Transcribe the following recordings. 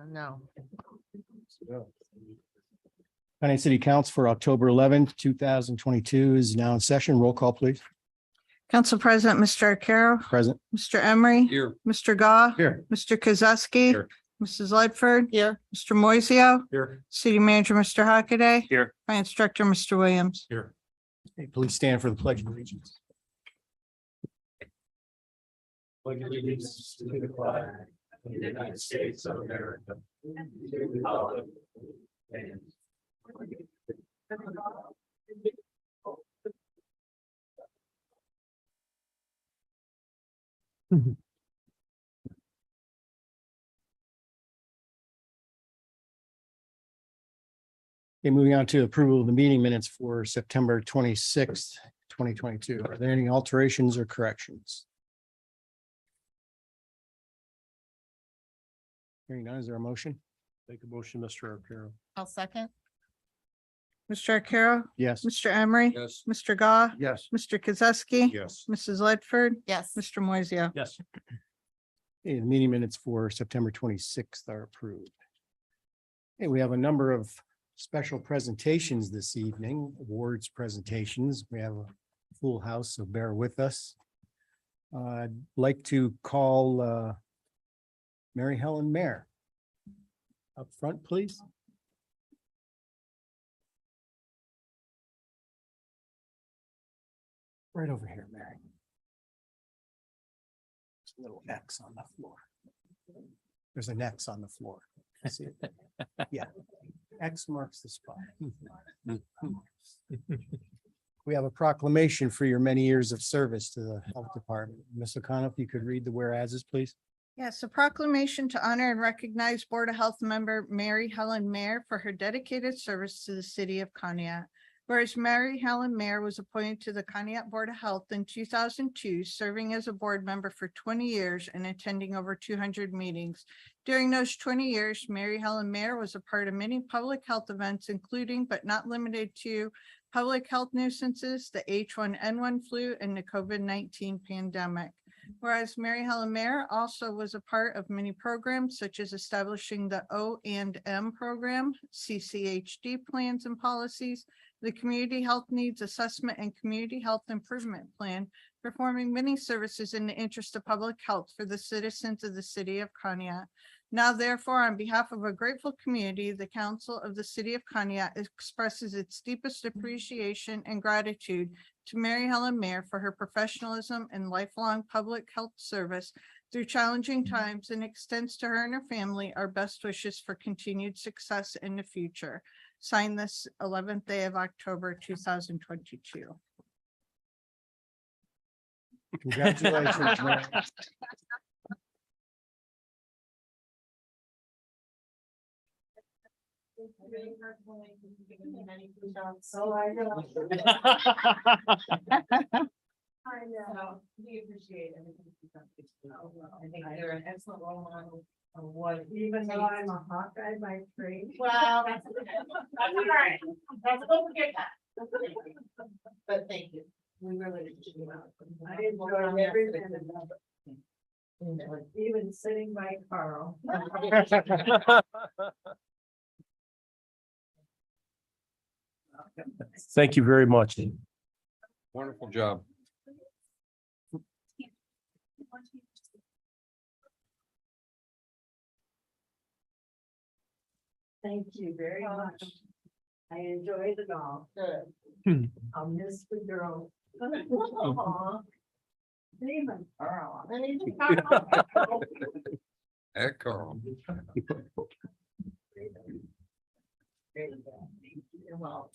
No. County City Council for October 11th, 2022 is now in session. Roll call, please. Council President, Mr. Arcaro, Present. Mr. Emery, Here. Mr. Goff, Here. Mr. Kozowski, Here. Mrs. Ledford. Here. Mr. Moiseo, Here. City Manager, Mr. Hockaday. Here. Finance Director, Mr. Williams. Here. Okay, please stand for the pledge of allegiance. Pledge allegiance to the flag of the United States of America. And to the republic and Okay, moving on to approval of the meeting minutes for September 26th, 2022. Are there any alterations or corrections? Hearing none, is there a motion? Make a motion, Mr. Arcaro. I'll second. Mr. Arcaro, Yes. Mr. Emery, Yes. Mr. Goff, Yes. Mr. Kozowski, Yes. Mrs. Ledford. Yes. Mr. Moiseo. Yes. Okay, the meeting minutes for September 26th are approved. Okay, we have a number of special presentations this evening, awards presentations. We have a full house, so bear with us. I'd like to call Mary Helen Mayer up front, please. Right over here, Mary. There's a little X on the floor. There's an X on the floor. See it? Yeah. X marks the spot. We have a proclamation for your many years of service to the Health Department. Ms. O'Connell, if you could read the whereases, please. Yes, a proclamation to honor and recognize Board of Health member Mary Helen Mayer for her dedicated service to the city of Conneaut. Whereas Mary Helen Mayer was appointed to the Conneaut Board of Health in 2002, serving as a board member for 20 years and attending over 200 meetings. During those 20 years, Mary Helen Mayer was a part of many public health events, including but not limited to public health nuisances, the H1N1 flu, and the COVID-19 pandemic. Whereas Mary Helen Mayer also was a part of many programs such as establishing the O&M program, CCHD plans and policies, the Community Health Needs Assessment and Community Health Improvement Plan, performing many services in the interest of public health for the citizens of the city of Conneaut. Now therefore, on behalf of a grateful community, the Council of the City of Conneaut expresses its deepest appreciation and gratitude to Mary Helen Mayer for her professionalism and lifelong public health service through challenging times, and extends to her and her family our best wishes for continued success in the future. Signed this 11th day of October, 2022. Congratulations, Mary. So I know. I know, we appreciate everything you've done. I think they're an excellent role model of what. Even though I'm a Hawkeye by trade. Well, that's all right. Don't forget that. But thank you. We really appreciate it. I enjoyed every minute of it. Even sitting by Carl. Thank you very much. Wonderful job. Thank you very much. I enjoyed it all. I'll miss the girl. Aw. Even Carl. Heck, Carl. You're welcome.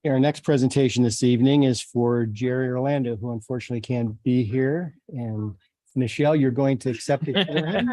Our next presentation this evening is for Jerry Orlando, who unfortunately can't be here. And Michelle, you're going to accept it for him.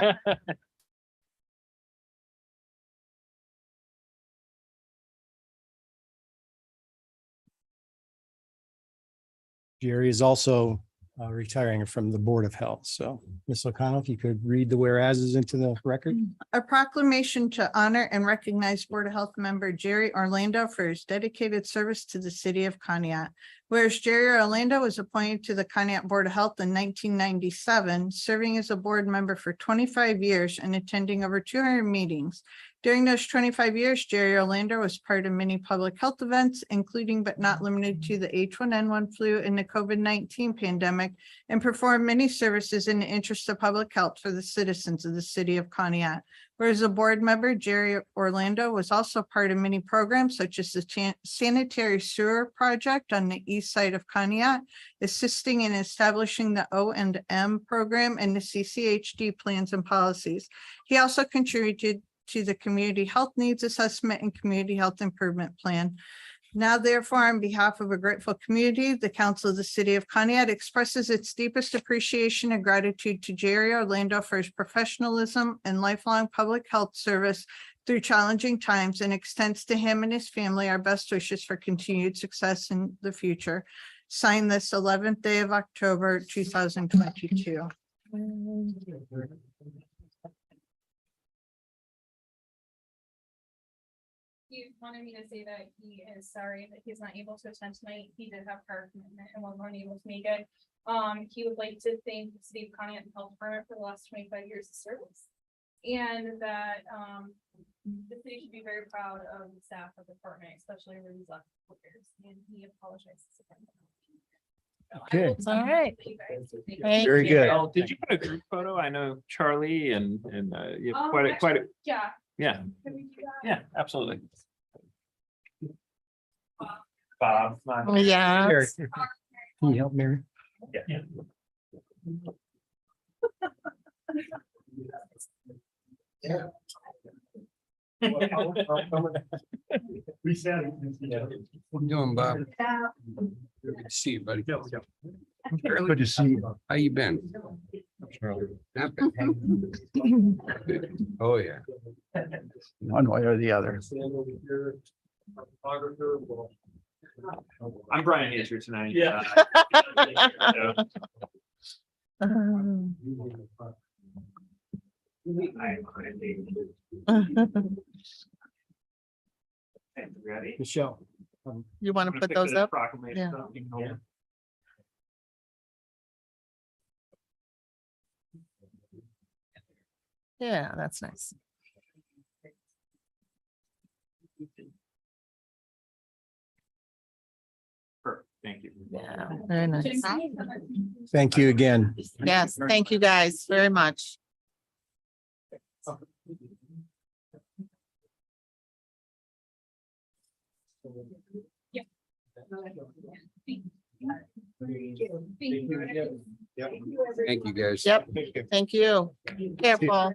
Jerry is also retiring from the Board of Health. So Ms. O'Connell, if you could read the whereases into the record. A proclamation to honor and recognize Board of Health member Jerry Orlando for his dedicated service to the city of Conneaut. Whereas Jerry Orlando was appointed to the Conneaut Board of Health in 1997, serving as a board member for 25 years and attending over 200 meetings. During those 25 years, Jerry Orlando was part of many public health events, including but not limited to the H1N1 flu and the COVID-19 pandemic, and performed many services in the interest of public health for the citizens of the city of Conneaut. Whereas a board member, Jerry Orlando was also part of many programs such as the sanitary sewer project on the east side of Conneaut, assisting in establishing the O&M program and the CCHD plans and policies. He also contributed to the Community Health Needs Assessment and Community Health Improvement Plan. Now therefore, on behalf of a grateful community, the Council of the City of Conneaut expresses its deepest appreciation and gratitude to Jerry Orlando for his professionalism and lifelong public health service through challenging times, and extends to him and his family our best wishes for continued success in the future. Signed this 11th day of October, 2022. He wanted me to say that he is sorry that he's not able to attend tonight. He did have prior commitment and wasn't able to make it. He would like to thank the city of Conneaut and Health Department for the last 25 years of service. And that the city should be very proud of the staff of the department, especially over these last 4 years. And he apologizes again. Okay. All right. Thank Very you. good. Oh, did you put a group photo? I know Charlie and you have quite a, Yeah. yeah, Can we do that? yeah, absolutely. Bob. Yeah. Eric, can you help Mary? Yeah. We said. What you doing, Bob? Good to see you, buddy. Good to see you. How you been? Not bad. Oh, yeah. One way or the other. I'm Brian Answer tonight. Yeah. Ready? Michelle. You want to put those up? Yeah. Yeah. Yeah, that's nice. Perfect, thank you. Yeah, very nice. Thank you again. Yes, thank you guys very much. Thank you, guys. Yep, thank you. Careful.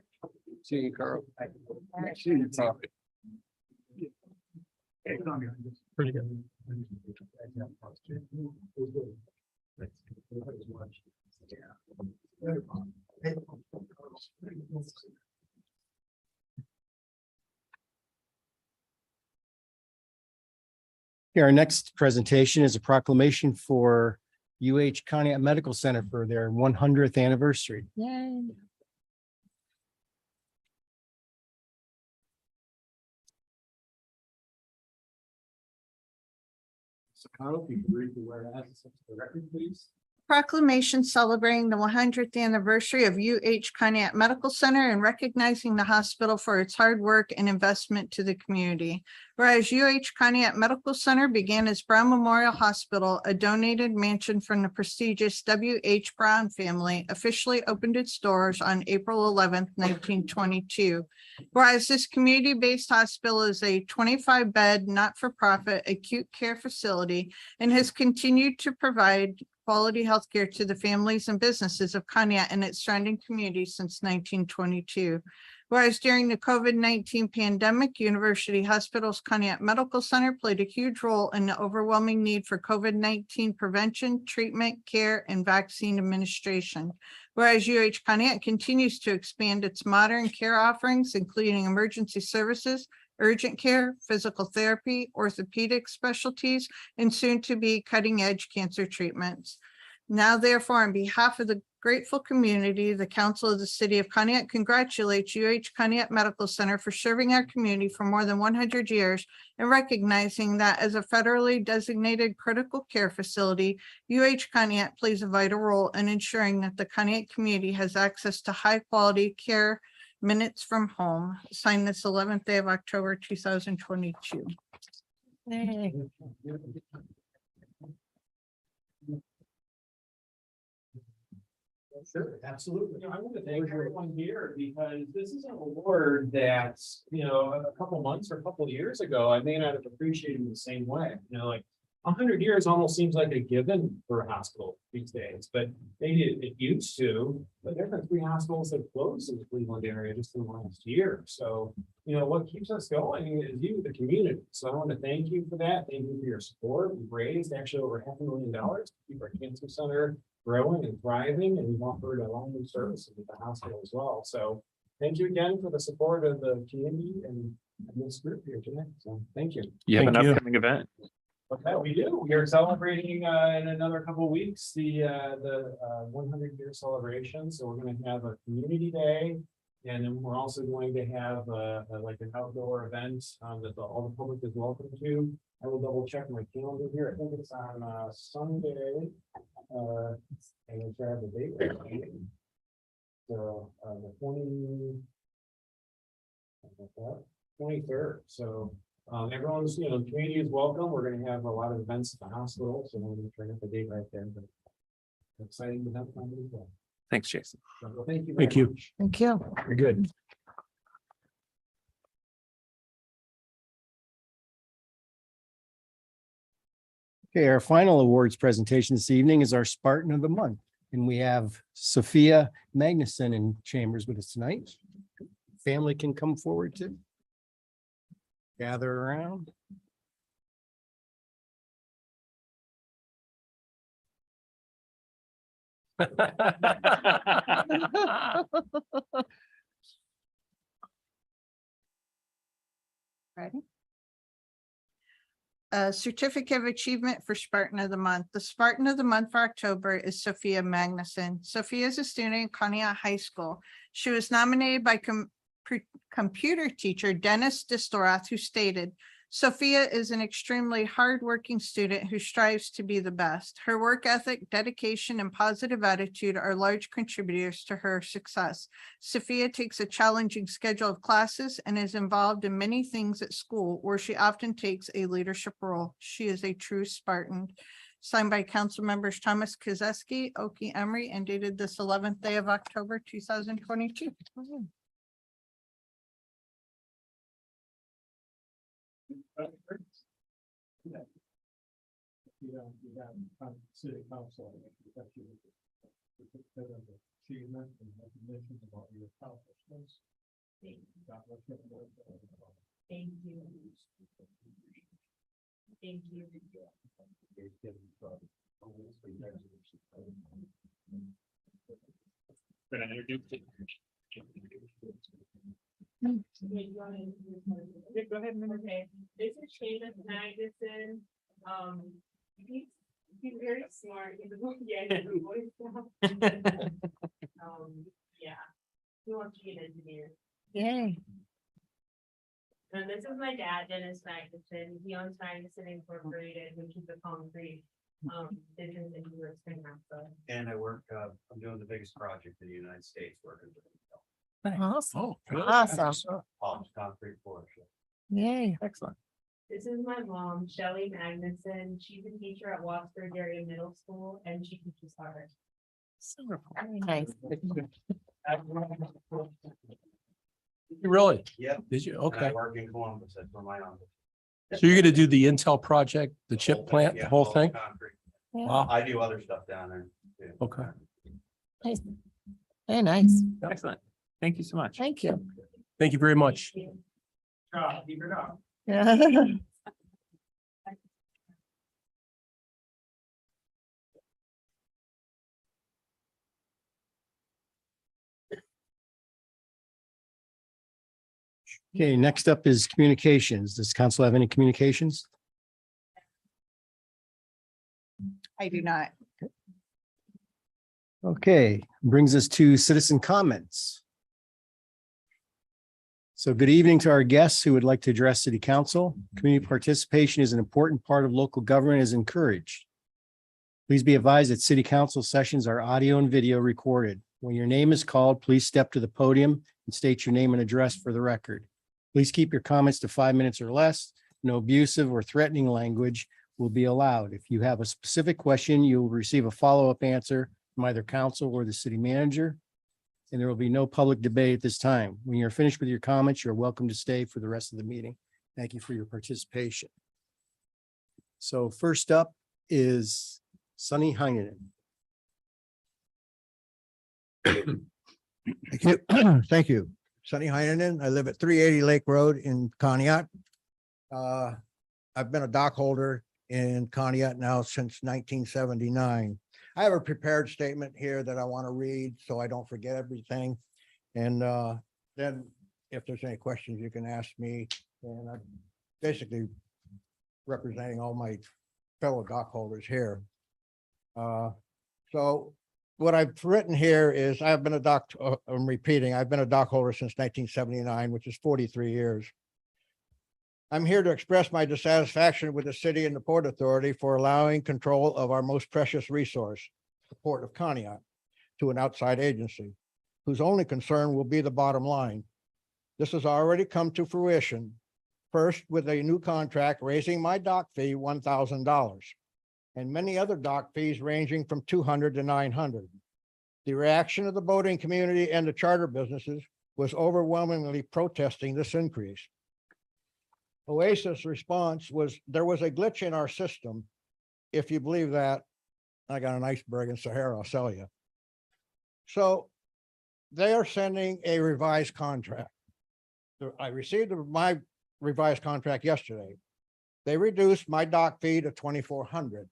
See you, Carl. See you, Carl. Pretty good. Our next presentation is a proclamation for UH Conneaut Medical Center for their 100th anniversary. Yay. So Carl, if you could read the whereas to the record, please. Proclamation celebrating the 100th anniversary of UH Conneaut Medical Center and recognizing the hospital for its hard work and investment to the community. Whereas UH Conneaut Medical Center began as Brown Memorial Hospital, a donated mansion from the prestigious W.H. Brown family, officially opened its doors on April 11th, 1922. Whereas this community-based hospital is a 25-bed, not-for-profit acute care facility and has continued to provide quality healthcare to the families and businesses of Conneaut and its surrounding communities since 1922. Whereas during the COVID-19 pandemic, University Hospitals Conneaut Medical Center played a huge role in the overwhelming need for COVID-19 prevention, treatment, care, and vaccine administration. Whereas UH Conneaut continues to expand its modern care offerings, including emergency services, urgent care, physical therapy, orthopedic specialties, and soon to be cutting edge cancer treatments. Now therefore, on behalf of the grateful community, the Council of the City of Conneaut congratulates UH Conneaut Medical Center for serving our community for more than 100 years and recognizing that as a federally designated critical care facility, UH Conneaut plays a vital role in ensuring that the Conneaut community has access to high-quality care minutes from home. Signed this 11th day of October, 2022. Yay. Sure, absolutely. I want to thank everyone here because this is an award that, a couple months or a couple years ago, I may not have appreciated the same way. 100 years almost seems like a given for a hospital these days, but maybe it used to. But there have been 3 hospitals that closed in the Cleveland area just in the last year. So, what keeps us going is you, the community. So I want to thank you for that. Thank you for your support. We've raised actually over $500,000 to keep our cancer center growing and thriving, and we've offered a lot of new services at the hospital as well. So thank you again for the support of the community and this group here today. So thank you. You have an Thank you. upcoming event. Okay, we do. We are celebrating in another couple of weeks the 100-year celebration. So we're going to have a community day, and then we're also going to have like an outdoor event that all the public is welcome to. I will double check my calendar here. I think it's on Sunday. And we'll grab the date. Right. So the 23rd. So everyone's, community is welcome. We're going to have a lot of events at the hospital. So we're going to try to get the date right there. But exciting to have fun as well. Thanks, Jason. So, thank you. Thank you. Much. Thank you. Very good. Okay, our final awards presentation this evening is our Spartan of the Month. And we have Sophia Magnuson in chambers with us tonight. Family can come forward to gather around. Ready? A certificate of achievement for Spartan of the Month. The Spartan of the Month for October is Sophia Magnuson. Sophia is a student at Conneaut High School. She was nominated by computer teacher Dennis Distorath, who stated, "Sophia is an extremely hardworking student who strives to be the best. Her work ethic, dedication, and positive attitude are large contributors to her success. Sophia takes a challenging schedule of classes and is involved in many things at school where she often takes a leadership role. She is a true Spartan." Signed by council members Thomas Kozeski, Oki Emery, and dated this 11th day of October, 2022. City council. Achievement and recognition about your accomplishments. Thank you. Thank you. Go ahead. Okay, this is Seamus Magnuson. He's very smart. He's a voice now. Yeah. He wants to be an engineer. Yay. And this is my dad, Dennis Magnuson. He owns Magnuson Incorporated, which is a concrete business in New York City. And I work, I'm doing the biggest project in the United States, working with Awesome. Oh, Awesome. Palms Concrete Floor. Yay. excellent. This is my mom, Shelley Magnuson. She's a teacher at Wattsburg Area Middle School, and she teaches art. Very nice. Really? Yep. Did you? And I Okay. work in Columbus, that's where my office. So you're gonna do the Intel project, the chip Whole thing, plant, yeah, the whole all thing? concrete. Wow. I do other stuff down there. too. Okay. Nice. Very nice. Excellent. Thank you so much. Thank you. Thank you very much. Keep it up. Yeah. Okay, next up is communications. Does council have any communications? I do not. Okay, brings us to citizen comments. So good evening to our guests who would like to address city council. Community participation is an important part of local government and is encouraged. Please be advised that city council sessions are audio and video recorded. When your name is called, please step to the podium and state your name and address for the record. Please keep your comments to 5 minutes or less. No abusive or threatening language will be allowed. If you have a specific question, you will receive a follow-up answer from either council or the city manager. And there will be no public debate at this time. When you're finished with your comments, you're welcome to stay for the rest of the meeting. Thank you for your participation. So first up is Sunny Heinen. Thank you. Thank you. Sunny Heinen. I live at 380 Lake Road in Conneaut. I've been a dock holder in Conneaut now since 1979. I have a prepared statement here that I want to read so I don't forget everything. And then if there's any questions, you can ask me. And I'm basically representing all my fellow dock holders here. So what I've written here is I've been a dock, I'm repeating, I've been a dock holder since 1979, which is 43 years. I'm here to express my dissatisfaction with the city and the Port Authority for allowing control of our most precious resource, the Port of Conneaut, to an outside agency, whose only concern will be the bottom line. This has already come to fruition, first with a new contract raising my dock fee $1,000, and many other dock fees ranging from $200 to $900. The reaction of the boating community and the charter businesses was overwhelmingly protesting this increase. Oasis' response was, there was a glitch in our system. If you believe that, I got an iceberg in Sahara, I'll sell you. So they are sending a revised contract. I received my revised contract yesterday. They reduced my dock fee to $2,400,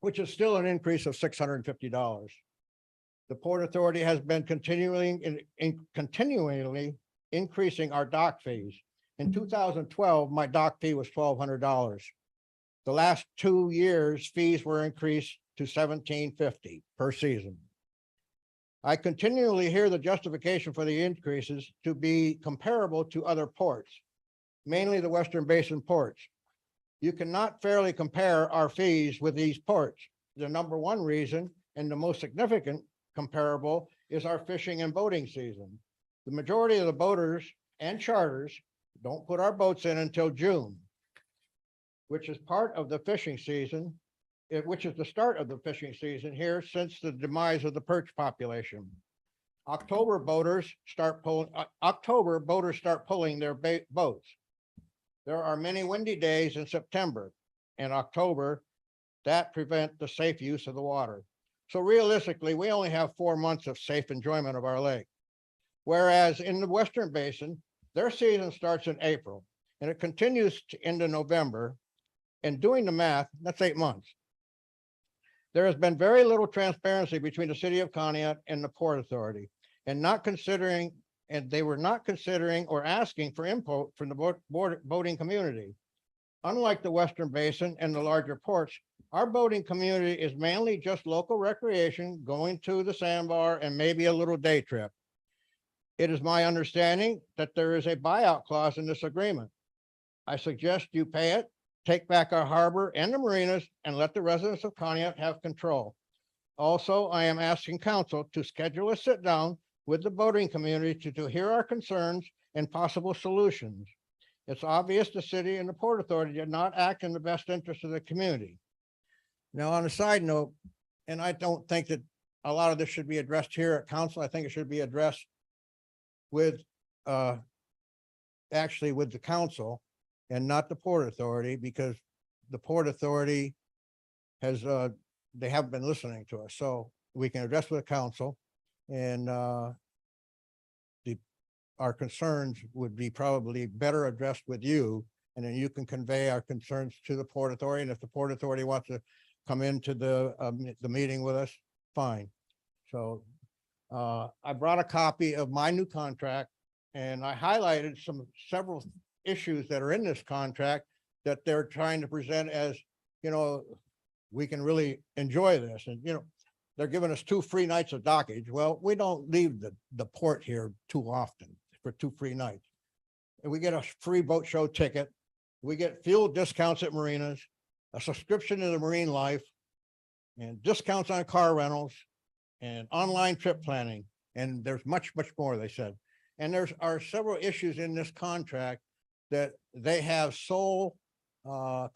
which is still an increase of $650. The Port Authority has been continually increasing our dock fees. In 2012, my dock fee was $1,200. The last 2 years, fees were increased to $1,750 per season. I continually hear the justification for the increases to be comparable to other ports, mainly the Western Basin ports. You cannot fairly compare our fees with these ports. The number one reason and the most significant comparable is our fishing and boating season. The majority of the boaters and charters don't put our boats in until June, which is part of the fishing season, which is the start of the fishing season here since the demise of the perch population. October boaters start pulling their boats. There are many windy days in September and October that prevent the safe use of the water. So realistically, we only have 4 months of safe enjoyment of our lake. Whereas in the Western Basin, their season starts in April and it continues into November. And doing the math, that's 8 months. There has been very little transparency between the city of Conneaut and the Port Authority, and they were not considering or asking for input from the boating community. Unlike the Western Basin and the larger ports, our boating community is mainly just local recreation, going to the sandbar and maybe a little day trip. It is my understanding that there is a buyout clause in this agreement. I suggest you pay it, take back our harbor and the marinas, and let the residents of Conneaut have control. Also, I am asking council to schedule a sit down with the boating community to hear our concerns and possible solutions. It's obvious the city and the Port Authority did not act in the best interest of the community. Now, on a side note, and I don't think that a lot of this should be addressed here at council. I think it should be addressed with actually with the council and not the Port Authority, because the Port Authority has they haven't been listening to us. So we can address with the council, and our concerns would be probably better addressed with you, and then you can convey our concerns to the Port Authority. And if the Port Authority wants to come into the meeting with us, fine. So I brought a copy of my new contract, and I highlighted several issues that are in this contract that they're trying to present as, we can really enjoy this. And, they're giving us 2 free nights of dockage. Well, we don't leave the port here too often for 2 free nights. And we get a free boat show ticket. We get fuel discounts at marinas, a subscription to the Marine Life, and discounts on car rentals and online trip planning. And there's much, much more, they said. And are several issues in this contract that they have sole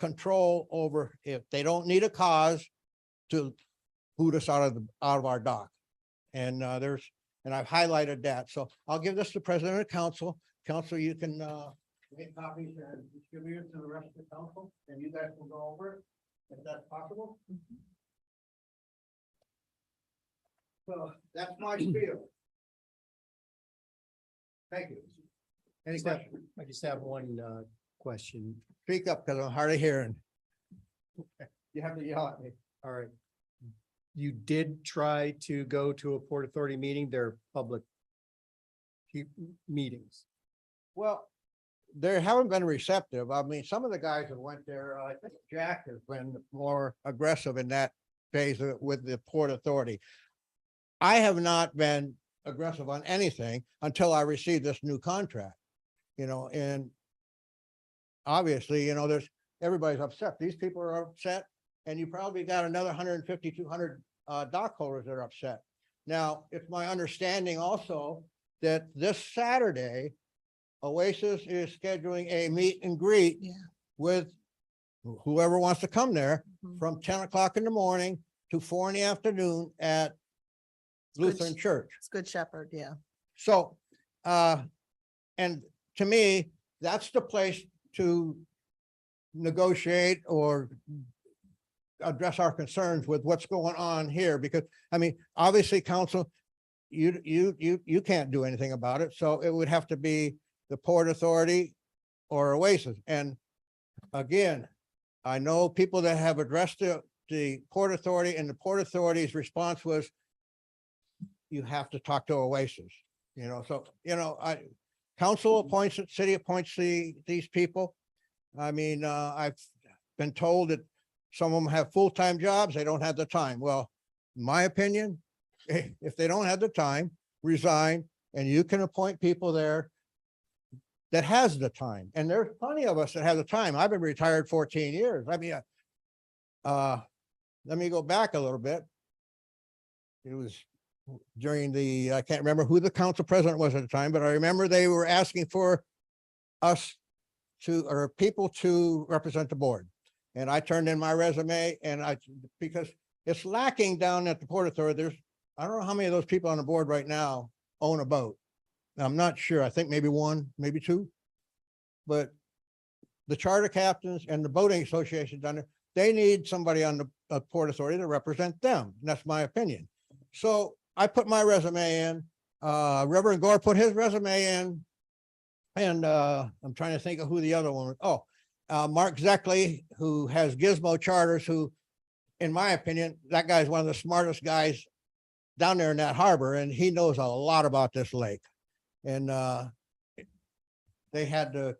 control over. If they don't need a cause to boot us out of our dock. And and I've highlighted that. So I'll give this to President of Council. Council, you can make copies and distribute it to the rest of the council, and you guys will go over it, if that's possible. So that's my spiel. Thank you. Any questions? I just have one question. Speak up, because I'm hard of hearing. You have to yell at me. All right. You did try to go to a Port Authority meeting, they're public meetings. Well, they haven't been receptive. I mean, some of the guys that went there, I think Jack has been more aggressive in that phase with the Port Authority. I have not been aggressive on anything until I received this new contract, and obviously, everybody's upset. These people are upset, and you probably got another 150, 200 dock holders that are upset. Now, it's my understanding also that this Saturday, Oasis is scheduling a meet and greet with whoever wants to come there from 10 o'clock in the morning to 4 in the afternoon at Lutheran Church. It's Good Shepherd, yeah. So, and to me, that's the place to negotiate or address our concerns with what's going on here, because, I mean, obviously, council, you can't do anything about it, so it would have to be the Port Authority or Oasis. And again, I know people that have addressed the Port Authority, and the Port Authority's response was, you have to talk to Oasis, so, council appoints it, city appoints these people. I mean, I've been told that some of them have full-time jobs, they don't have the time. Well, in my opinion, if they don't have the time, resign, and you can appoint people there that has the time. And there's plenty of us that have the time. I've been retired 14 years. I mean, let me go back a little bit. It was during I can't remember who the council president was at the time, but I remember they were asking for us or people to represent the board. And I turned in my resume, and because it's lacking down at the Port Authority. I don't know how many of those people on the board right now own a boat. I'm not sure. I think maybe 1, maybe 2. But the charter captains and the boating association down there, they need somebody on the Port Authority to represent them. And that's my opinion. So I put my resume in, Reverend Gore put his resume in, and I'm trying to think of who the other one was. Oh, Mark Zeckley, who has Gizmo Charters, who, in my opinion, that guy's one of the smartest guys down there in that harbor, and he knows a lot about this lake. And they had the,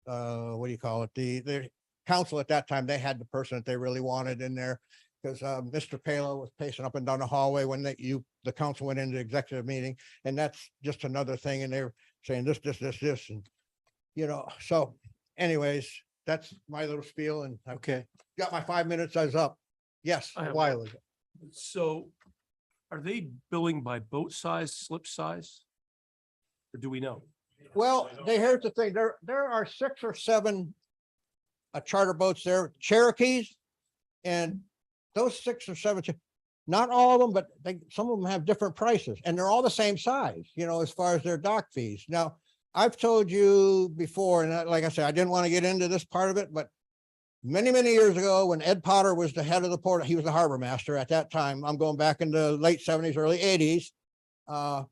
what do you call it? The council at that time, they had the person that they really wanted in there, because Mr. Palo was pacing up and down the hallway when the council went into executive meeting, and that's just another thing. And they're saying this, and so anyways, that's my little spiel, and I Okay, got my 5 minutes. I was up. Yes, I a have while ago. so are they billing by boat size, slip size? Or do we know? Well, here's the thing, there are 6 or 7 charter boats there, Cherokees, and those 6 or 7, not all of them, but some of them have different prices, and they're all the same size, as far as their dock fees. Now, I've told you before, and like I said, I didn't want to get into this part of it, but many, many years ago, when Ed Potter was the head of the port, he was the harbor master at that time. I'm going back in the late 70s, early 80s.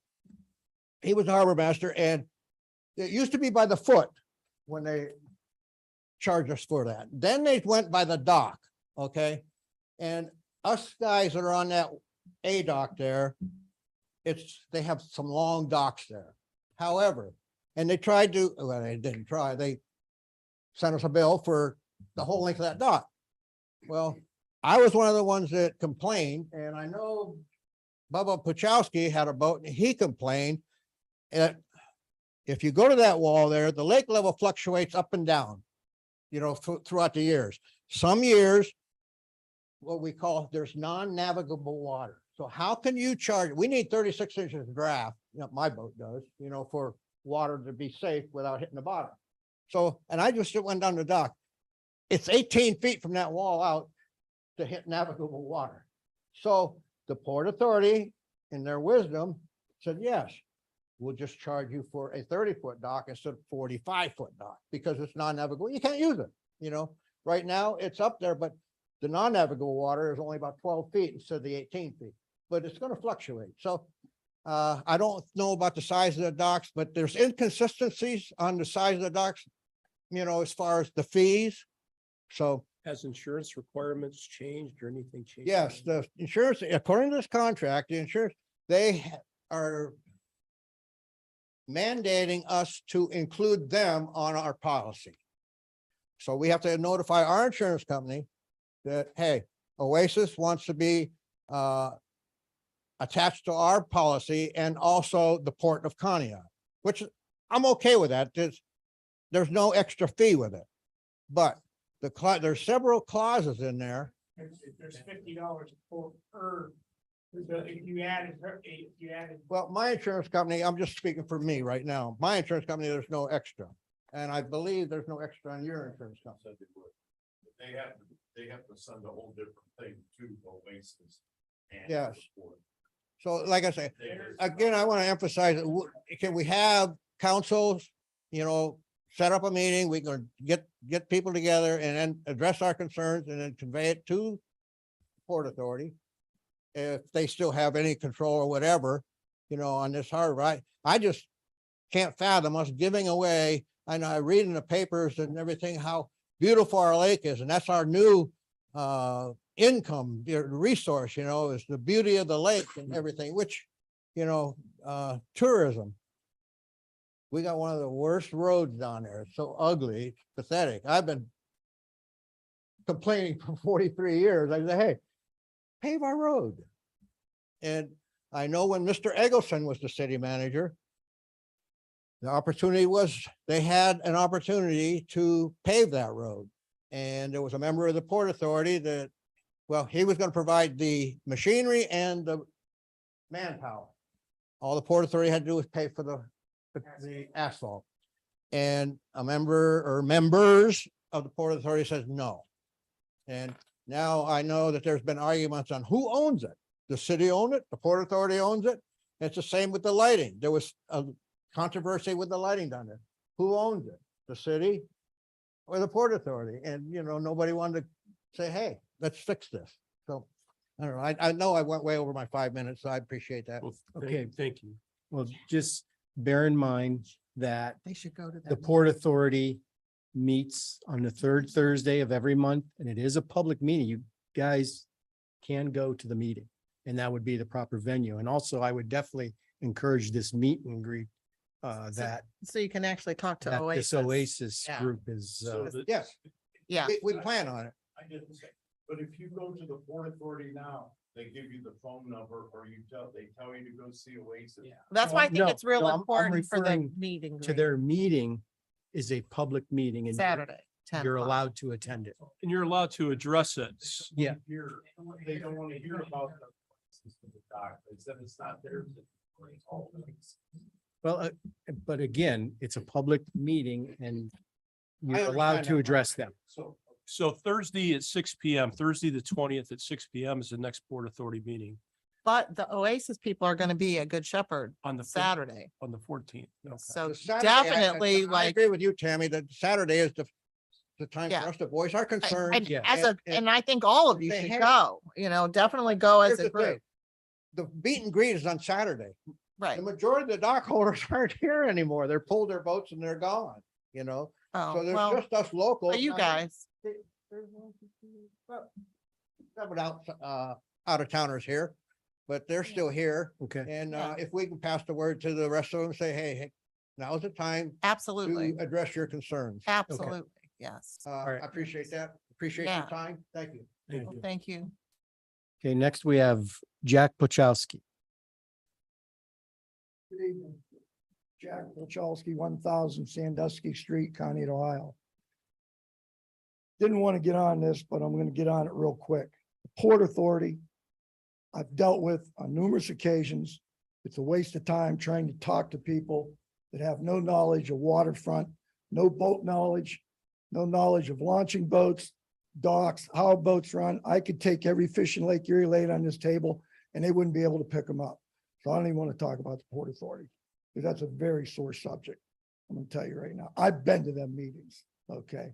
He was the harbor master, and it used to be by the foot when they charged us for that. Then they went by the dock, okay? And us guys that are on that A dock there, they have some long docks there. However, and they tried to, well, they didn't try, they sent us a bill for the whole length of that dock. Well, I was one of the ones that complained, and I know Bubba Puchowski had a boat and he complained. And if you go to that wall there, the lake level fluctuates up and down, you know, throughout the years. Some years, what we call, there's non-navigable water. So how can you charge, we need 36 inches of draft, you know, my boat does, you know, for water to be safe without hitting the bottom. So, and I just went down the dock. It's 18 feet from that wall out to hit navigable water. So the Port Authority, in their wisdom, said, yes, we'll just charge you for a 30-foot dock instead of 45-foot dock because it's non-navigable. You can't use it, you know. Right now, it's up there, but the non-navigable water is only about 12 feet instead of the 18 feet, but it's going to fluctuate. So I don't know about the size of the docks, but there's inconsistencies on the size of the docks, you know, as far as the fees. So Has insurance requirements changed or anything changed? yes, the insurance, according to this contract, the insurance, they are mandating us to include them on our policy. So we have to notify our insurance company that, hey, Oasis wants to be attached to our policy and also the Port of Conneaut, which I'm okay with that. There's no extra fee with it. But there's several clauses in there. There's $50 per, if you added, Well, my insurance company, I'm just speaking for me right now. My insurance company, there's no extra. And I believe there's no extra on your insurance company. They have to send a whole different thing to Oasis. and Yes. the Port. So like I say, There's- again, I want to emphasize, can we have councils, you know, set up a meeting, we can get people together and then address our concerns and then convey it to Port Authority. If they still have any control or whatever, you know, on this harbor, I just can't fathom us giving away. I know I read in the papers and everything, how beautiful our lake is, and that's our new income resource, you know, is the beauty of the lake and everything, which, you know, tourism. We got one of the worst roads down there. It's so ugly, it's pathetic. I've been complaining for 43 years. I say, hey, pave our road. And I know when Mr. Eggleston was the city manager, the opportunity was, they had an opportunity to pave that road. And there was a member of the Port Authority that, well, he was going to provide the machinery and the manpower. All the Port Authority had to do was pay for the asphalt. And a member or members of the Port Authority says no. And now I know that there's been arguments on who owns it. The city owned it, the Port Authority owns it. It's the same with the lighting. There was a controversy with the lighting down there. Who owns it? The city or the Port Authority? And, you know, nobody wanted to say, hey, let's fix this. So I don't know. I know I went way over my 5 minutes, so I appreciate that. Well, Okay. Thank you. Well, just bear in mind that They should go to that. the Port Authority meets on the third Thursday of every month, and it is a public meeting. You guys can go to the meeting, and that would be the proper venue. And also, I would definitely encourage this meet and greet that So you can actually talk to this Oasis. Oasis Yeah. group is. So the- Yes, Yeah, we plan on it. I didn't say, but if you go to the Port Authority now, they give you the phone number or they tell you to go see Oasis. Yeah. that's why I think No, it's real no, I'm important for the referring meeting. To their meeting is a public meeting and Saturday. 10 you're o'clock. allowed to attend it. And you're allowed to address it. Yeah. They don't want to hear about the dock. They said it's not theirs. Well, but again, it's a public meeting and you're understand allowed to that. address them. So Thursday at 6 PM, Thursday, the 20th at 6 PM is the next Port Authority meeting But the Oasis people are gonna be at Good Shepherd on the Saturday. on the 14th. Okay. So The Saturday, I definitely like, agree with you, Tammy, that Saturday is the time Yeah. for us to voice our concerns. and yeah. as a, and I think all of you They should have- go, you know, definitely go as Here's a the group, thing. The meet and greet is on Saturday. right? The majority of the dock holders aren't here anymore. They're pulled their boats and they're gone, you know? Oh, So there's well, just us locals. for you guys, There's one, two, three, well, seven out of towners here, but they're still here. Okay. And Yeah. if we can pass the word to the rest of them, say, hey, now's the time absolutely, to address your concerns. absolutely, yes. I appreciate that. Appreciate Yeah. your time. Thank you. Thank you. Thank you. Okay, next we have Jack Pochowski. Good evening. Jack Polchowski, 1000 Sandusky Street, Conneaut, Ohio. Didn't want to get on this, but I'm going to get on it real quick. Port Authority, I've dealt with on numerous occasions. It's a waste of time trying to talk to people that have no knowledge of waterfront, no boat knowledge, no knowledge of launching boats, docks, how boats run. I could take every fish in Lake Erie, lay it on this table, and they wouldn't be able to pick them up. So I don't even want to talk about the Port Authority, because that's a very sore subject. I'm gonna tell you right now, I've been to them meetings, okay?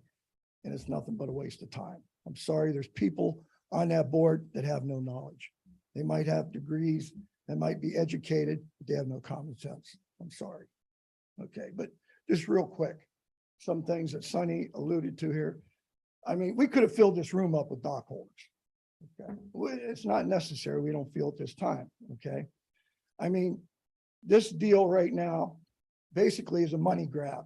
And it's nothing but a waste of time. I'm sorry, there's people on that board that have no knowledge. They might have degrees, they might be educated, but they have no common sense. I'm sorry. Okay, but just real quick, some things that Sonny alluded to here. I mean, we could have filled this room up with dock holders. Okay, it's not necessary. We don't feel at this time, okay? I mean, this deal right now basically is a money grab.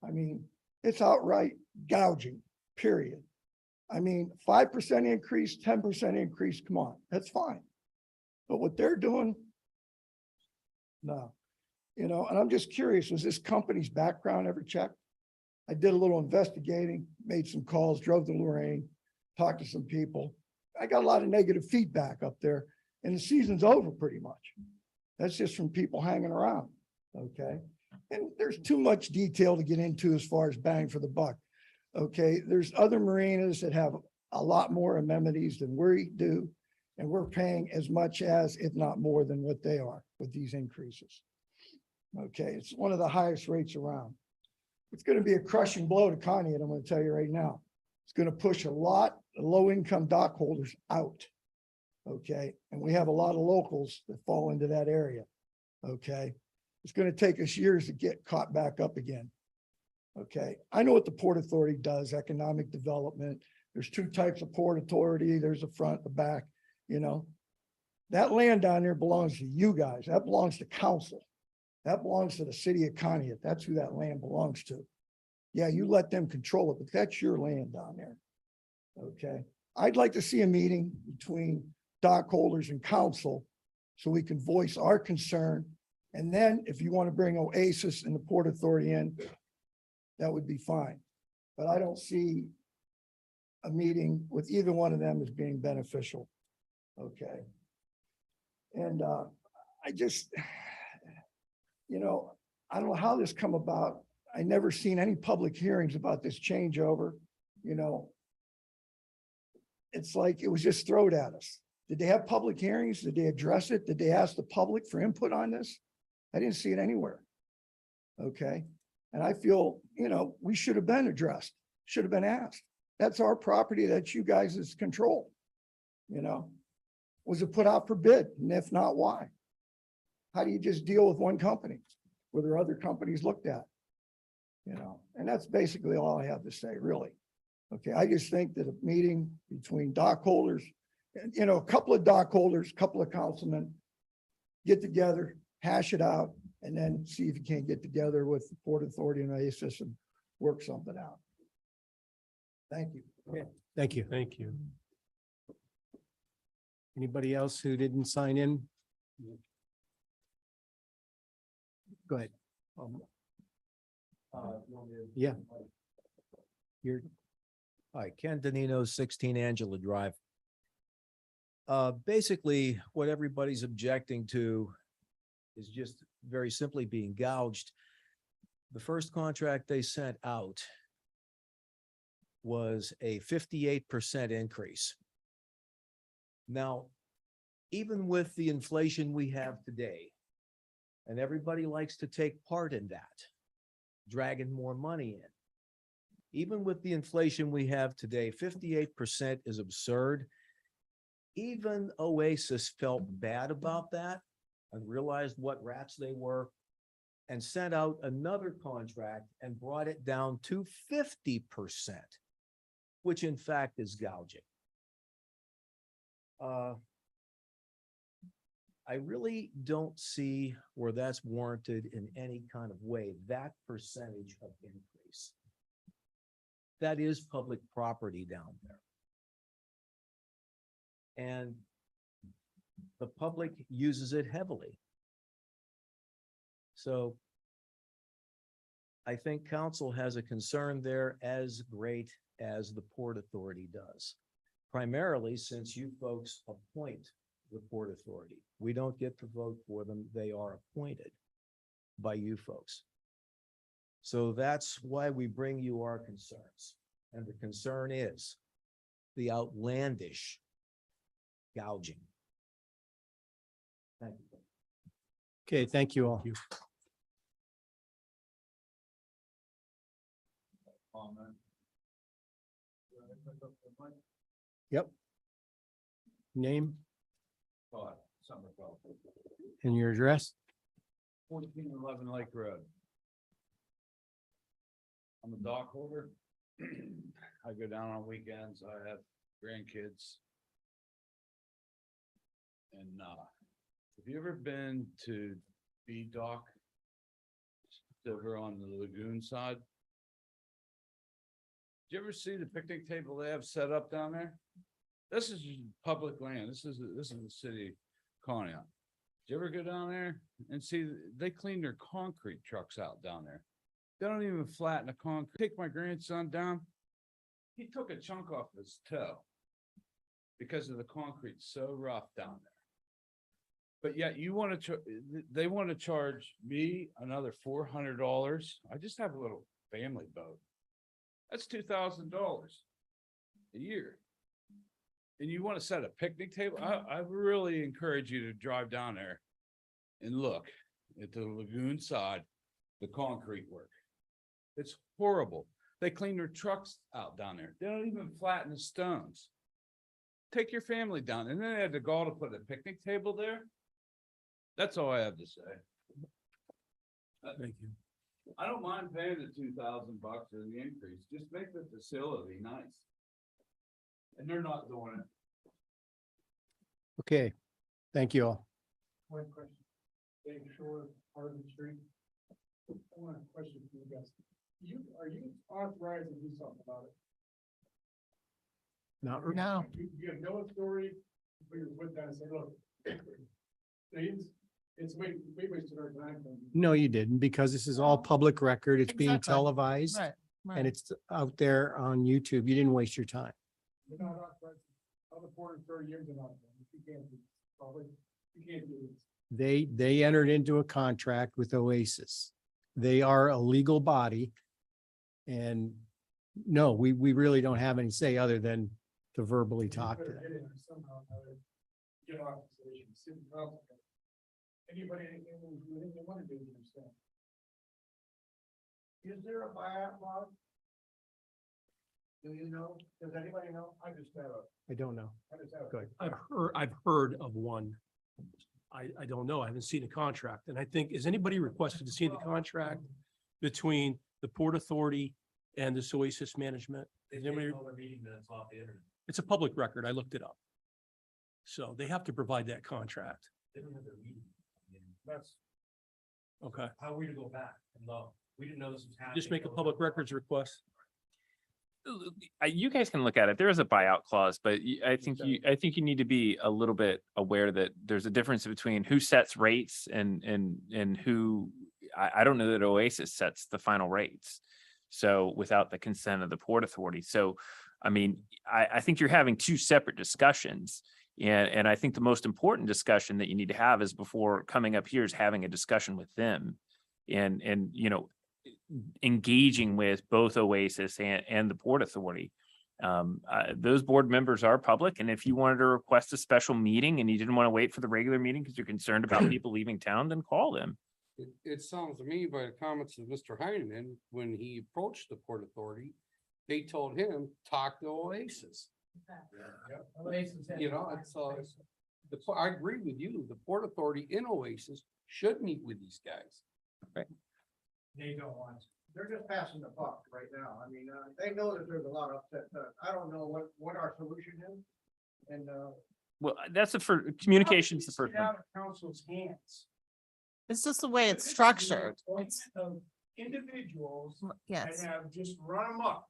I mean, it's outright gouging, period. I mean, 5% increase, 10% increase, come on, that's fine. But what they're doing, no. You know, and I'm just curious, was this company's background ever checked? I did a little investigating, made some calls, drove to Lorraine, talked to some people. I got a lot of negative feedback up there, and the season's over pretty much. That's just from people hanging around, okay? And there's too much detail to get into as far as bang for the buck, okay? There's other marinas that have a lot more amenities than we do, and we're paying as much as, if not more than what they are with these increases. Okay, it's one of the highest rates around. It's going to be a crushing blow to Conneaut, I'm going to tell you right now. It's going to push a lot of low-income dock holders out. Okay, and we have a lot of locals that fall into that area. Okay, it's going to take us years to get caught back up again. Okay, I know what the Port Authority does, economic development. There's two types of Port Authority. There's the front, the back, you know. That land down there belongs to you guys. That belongs to council. That belongs to the city of Conneaut. That's who that land belongs to. Yeah, you let them control it, but that's your land down there. Okay, I'd like to see a meeting between dock holders and council so we can voice our concern. And then if you want to bring Oasis and the Port Authority in, that would be fine. But I don't see a meeting with either one of them as being beneficial. Okay. And I just, you know, I don't know how this come about. I never seen any public hearings about this changeover, you know. It's like it was just thrown at us. Did they have public hearings? Did they address it? Did they ask the public for input on this? I didn't see it anywhere. Okay. And I feel, you know, we should have been addressed, should have been asked. That's our property. That's you guys' control. You know, was it put out for bid? And if not, why? How do you just deal with one company? Were there other companies looked at? You know, and that's basically all I have to say, really. Okay, I just think that a meeting between dock holders, and, you know, a couple of dock holders, a couple of councilmen, get together, hash it out, and then see if you can't get together with the Port Authority and Oasis and work something out. Thank you. Thank you. Thank you. Anybody else who didn't sign in? Go ahead. Yeah. You're, Hi, Ken Danino, 16 Angela Drive. Basically, what everybody's objecting to is just very simply being gouged. The first contract they sent out was a 58% increase. Now, even with the inflation we have today, and everybody likes to take part in that, dragging more money in. Even with the inflation we have today, 58% is absurd. Even Oasis felt bad about that and realized what rats they were and sent out another contract and brought it down to 50%, which in fact is gouging. I really don't see where that's warranted in any kind of way, that percentage of increase. that is public property down there. And the public uses it heavily. So I think council has a concern there as great as the Port Authority does. Primarily since you folks appoint the Port Authority. We don't get to vote for them. They are appointed by you folks. So that's why we bring you our concerns. And the concern is the outlandish gouging. Thank you. Okay, thank you all. Yep. Name and your address? 1411 Lake Road. I'm a dock holder. I go down on weekends. I have grandkids. And have you ever been to B Dock? It's over on the lagoon side. Did you ever see the picnic table they have set up down there? This is public land. This is the city of Conneaut. Did you ever go down there and see, they clean their concrete trucks out down there? They don't even flatten the concrete. Take my grandson down. He took a chunk off his toe because of the concrete so rough down there. But yet you want to, they want to charge me another $400. I just have a little family boat. That's $2,000 a year. And you want to set a picnic table? I really encourage you to drive down there and look at the lagoon side, the concrete work. It's horrible. They clean their trucks out down there. They don't even flatten the stones. Take your family down. And then they had the gall to put a picnic table there. That's all I have to say. Thank you. I don't mind paying the $2,000 or the increase. Just make the facility nice. And they're not doing it. Okay, thank you all. One question. Dave Shore, Hardin Street. I want a question for you guys. Are you authorized to do something about it? No. You have no authority, but you're put down and say, look. It's way wasted our time. No, you didn't, because this is all public record. It's being Exactly. televised Right, and right. it's out there on YouTube. You didn't waste your time. You're not authorized. Other 30 years and on. You can't do this. Probably, you can't do this. They entered into a contract with Oasis. They are a legal body. And no, we really don't have any say other than to verbally talk to them. Somehow, get authorization, city council. Anybody, anything they want to do, you understand? Is there a buyout law? Do you know? Does anybody know? I just have I don't know. Good. I've heard of one. I don't know. I haven't seen a contract. And I think, is anybody requested to see the contract between the Port Authority and this Oasis Management? Is anybody- It's a public record. I looked it up. So they have to provide that contract. That's. Okay. How are we to go back? No, we didn't know this was happening. Just make a public records request. You guys can look at it. There is a buyout clause, but I think you need to be a little bit aware that there's a difference between who sets rates and who, I don't know that Oasis sets the final rates. So without the consent of the Port Authority. So, I mean, I think you're having two separate discussions. And I think the most important discussion that you need to have is before coming up here is having a discussion with them and, you know, engaging with both Oasis and the Port Authority. Those board members are public. And if you wanted to request a special meeting and you didn't want to wait for the regular meeting because you're concerned about people leaving town, then call them. It sounds to me by the comments of Mr. Heineman, when he approached the Port Authority, they told him, talk to Oasis. You know, it's, I agree with you. The Port Authority in Oasis should meet with these guys. They don't want to. They're just passing the buck right now. I mean, they know that there's a lot of upset. I don't know what our solution is. And, Well, that's for communication's the first one. Out of council's hands. It's just the way it's structured. It's, Of individuals that yes. have just run amok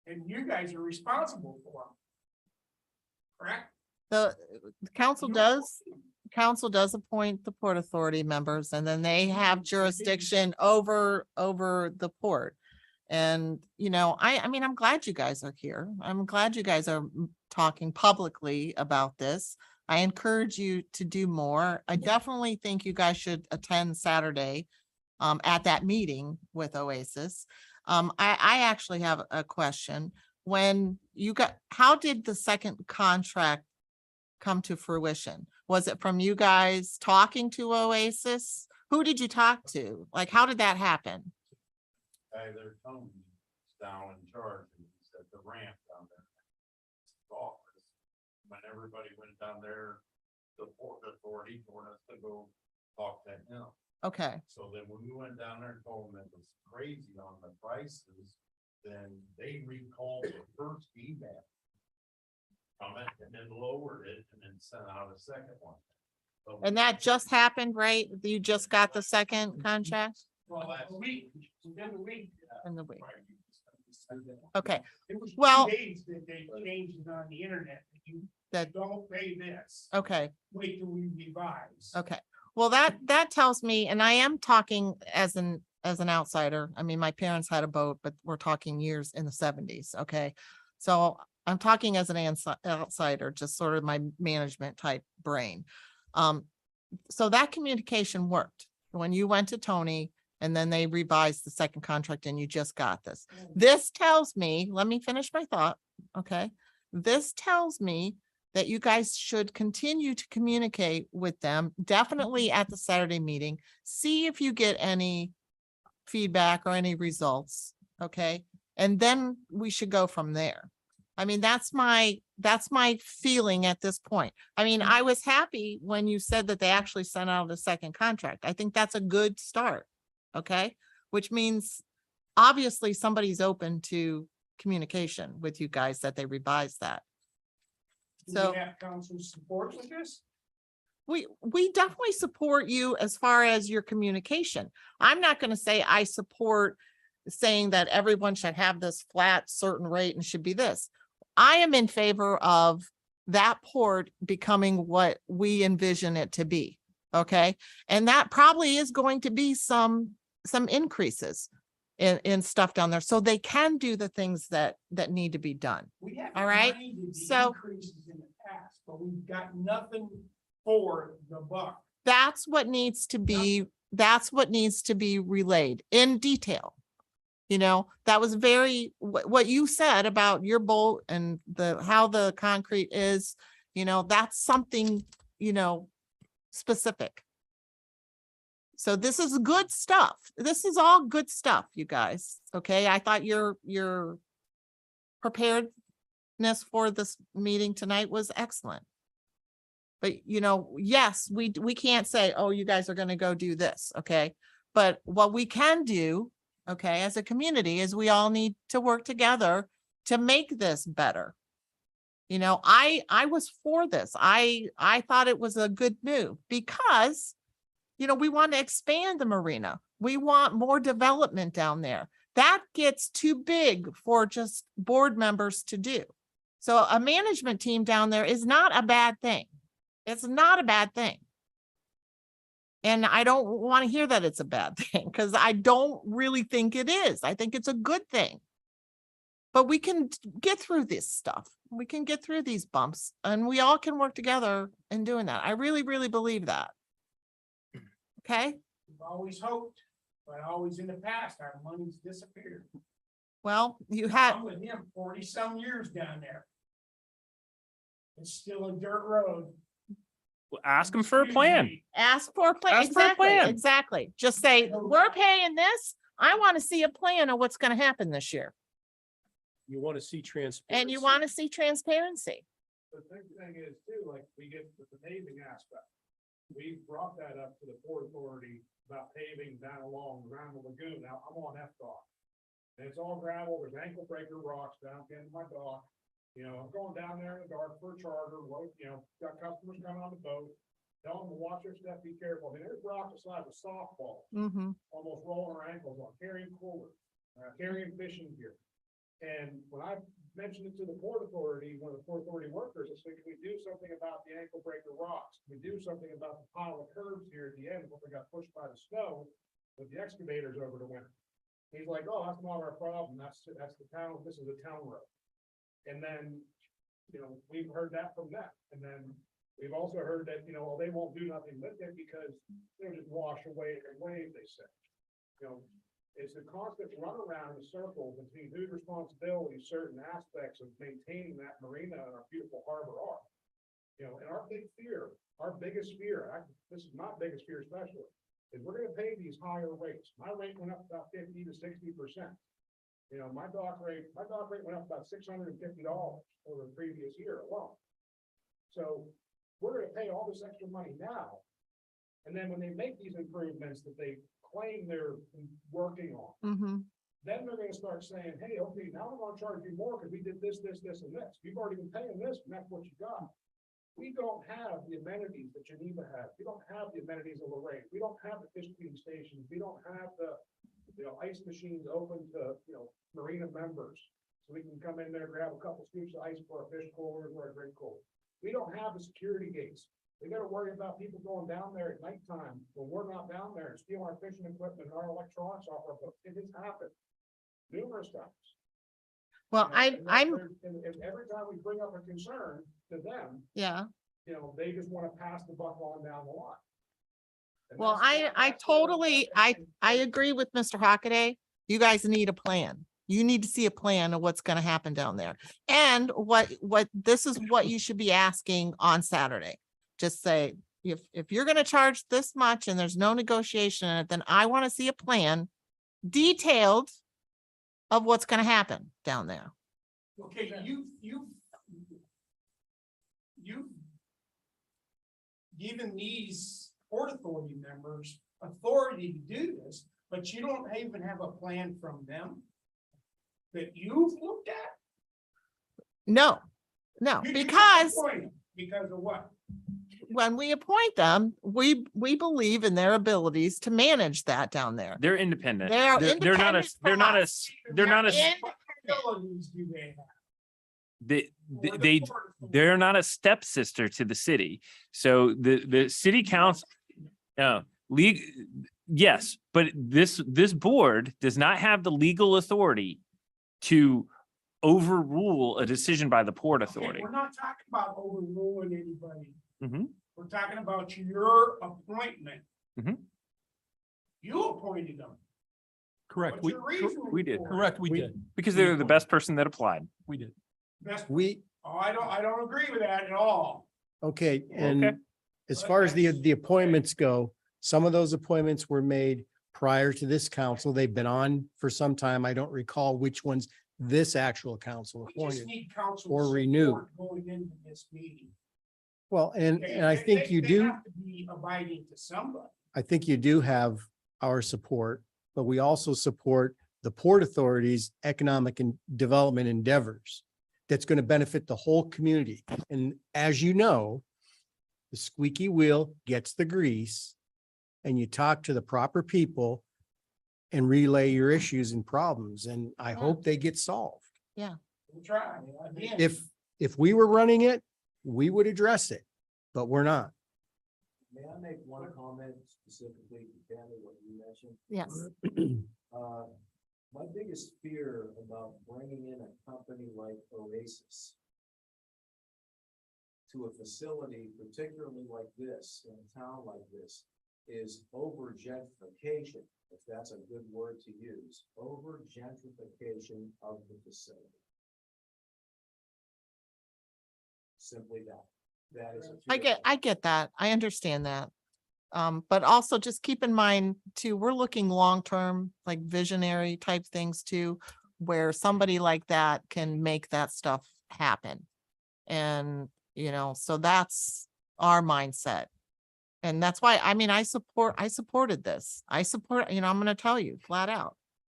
and you guys are responsible for them. Correct? The council does appoint the Port Authority members and then they have jurisdiction over the port. And, you know, I mean, I'm glad you guys are here. I'm glad you guys are talking publicly about this. I encourage you to do more. I definitely think you guys should attend Saturday at that meeting with Oasis. I actually have a question. When you how did the second contract come to fruition? Was it from you guys talking to Oasis? Who did you talk to? Like, how did that happen? Guy there, Tony, is down in charge, and he's at the ramp down there. Office. When everybody went down there, the Port Authority told us to go talk to him. Okay, So then when we went down there and told them it was crazy on the prices, then they recalled the first email. Comment and then lowered it and then sent out a second one. So and that just happened, right? You just got the second contract Well, last week, within the week. in the week. Right. Okay, It was Well- 2 days that they changed it on the internet. You That- don't pay this. okay. Wait till we revise. Okay, well, that tells me, and I am talking as an outsider. I mean, my parents had a boat, but we're talking years in the 70s, okay? So I'm talking as an outsider, just sort of my management type brain. So that communication worked when you went to Tony and then they revised the second contract and you just got this. This tells me, let me finish my thought, okay? This tells me that you guys should continue to communicate with them, definitely at the Saturday meeting. See if you get any feedback or any results, okay? And then we should go from there. I mean, that's my feeling at this point. I mean, I was happy when you said that they actually sent out a second contract. I think that's a good start, okay? Which means obviously somebody's open to communication with you guys that they revised that. So have council support with this? we definitely support you as far as your communication. I'm not going to say I support saying that everyone should have this flat certain rate and should be this. I am in favor of that port becoming what we envision it to be. Okay. And that probably is going to be some increases in stuff down there. So they can do the things that need to be done. We have All right, minded the so- increases in the past, but we've got nothing for the buck. That's what needs to be relayed in detail. You know, that was very, what you said about your boat and how the concrete is, you know, that's something, you know, specific. So this is good stuff. This is all good stuff, you guys. Okay, I thought your preparedness for this meeting tonight was excellent. But, you know, yes, we can't say, oh, you guys are going to go do this. Okay. But what we can do, okay, as a community is we all need to work together to make this better. You know, I was for this. I thought it was a good move because, you know, we want to expand the marina. We want more development down there. That gets too big for just board members to do. So a management team down there is not a bad thing. It's not a bad thing. And I don't want to hear that it's a bad thing because I don't really think it is. I think it's a good thing. But we can get through this stuff. We can get through these bumps and we all can work together in doing that. I really, really believe that. Okay, We've always hoped, but always in the past, our money's disappeared. well, you had, I'm with him 40-some years down there. It's still a dirt road. Well, ask them for a plan. ask for a plan. Ask for a Exactly, plan. exactly. Just say, we're paying this. I want to see a plan of what's going to happen this year. You want to see transparency. And you want to see transparency. The big thing is too, like we get with the paving aspect. We brought that up to the Port Authority about paving down along around the lagoon. Now I'm on F dock. And it's all gravel. There's ankle breaker rocks down at the end of my dock. You know, I'm going down there in the dark for a charter, you know, got customers coming on the boat. Tell them to watch their step, be careful. I mean, there's rocks the size of softballs, Mm-hmm. almost rolling our ankles on, carrying coolers, carrying fishing gear. And when I mentioned it to the Port Authority, one of the Port Authority workers, I said, can we do something about the ankle breaker rocks? Can we do something about the pile of curbs here at the end when they got pushed by the snow with the excavators over the winter? He's like, oh, that's not our problem. That's the town, this is a town road. And then, we've heard that from them. And then we've also heard that, well, they won't do nothing with it because they'll just wash away the wave, they say. It's a constant runaround in a circle between whose responsibility certain aspects of maintaining that marina and our beautiful harbor are. And our biggest fear, this is my biggest fear especially, is we're gonna pay these higher rates. My rate went up about 50 to 60%. My dock rate went up about $650 over the previous year alone. So we're gonna pay all this extra money now. And then when they make these improvements that they claim they're working on, then they're gonna start saying, hey, okay, now we're gonna charge you more because we did this, this, this, and this. You've already been paying this, and that's what you got. We don't have the amenities that Geneva has. We don't have the amenities of Lorraine. We don't have the fish feeding stations. We don't have the, ice machines open to, marina members. So we can come in there, grab a couple scoops of ice for a fish cooler or a drink cooler. We don't have the security gates. We gotta worry about people going down there at nighttime when we're not down there and stealing our fishing equipment and our electronics off our boat. It has happened numerous times. Well, And I'm, every time we bring up a concern to them, yeah. they just want to pass the buck on down the line. And Well, that's- I that's what we're- totally, I agree with Mr. Hockaday. You guys need a plan. You need to see a plan of what's gonna happen down there. And this is what you should be asking on Saturday. Just say, if you're gonna charge this much and there's no negotiation in it, then I want to see a plan detailed of what's gonna happen down there. Okay, you given these Port Authority members authority to do this, but you don't even have a plan from them that you've looked at? No, You just because appoint them. Because of what? when we appoint them, we believe in their abilities to manage that down there. They're independent. They are They're not a, independent they're from not a, us. they're not a, What abilities do they have? they, Or the they, Port Authority? they're not a stepsister to the city. So the city council, no, yes, but this board does not have the legal authority to overrule a decision by the Port Okay, Authority. we're not talking about overruling anybody. Mhm. We're talking about your appointment. Mhm. You appointed them. Correct. What's your reasoning we did. for it? Correct, we did. Because they're the best person that applied. We did. Best- We, Oh, I don't agree with that at all. okay, Okay. and as far as the appointments go, some of those appointments were made prior to this council. They've been on for some time. I don't recall which ones this actual council We just appointed. need council or renew. support going into this meeting. Well, and I They- think they- you they do. have to be abiding to somebody. I think you do have our support, but we also support the Port Authority's economic and development endeavors. That's going to benefit the whole community. And as you know, the squeaky wheel gets the grease, and you talk to the proper people and relay your issues and problems, and I Yeah. hope they get solved. We'll try. Again, If we were running it, we would address it, but we're not. May I make one comment specifically to Tammy, what you mentioned? Yes, My biggest fear about bringing in a company like Oasis to a facility, particularly like this, in a town like this, is over gentrification, if that's a good word to use, over gentrification of the facility. Simply that. That is. I get that. I understand that. But also just keep in mind too, we're looking long-term, like visionary type things too, where somebody like that can make that stuff happen. And, so that's our mindset. And that's why, I supported this. I'm gonna tell you flat out.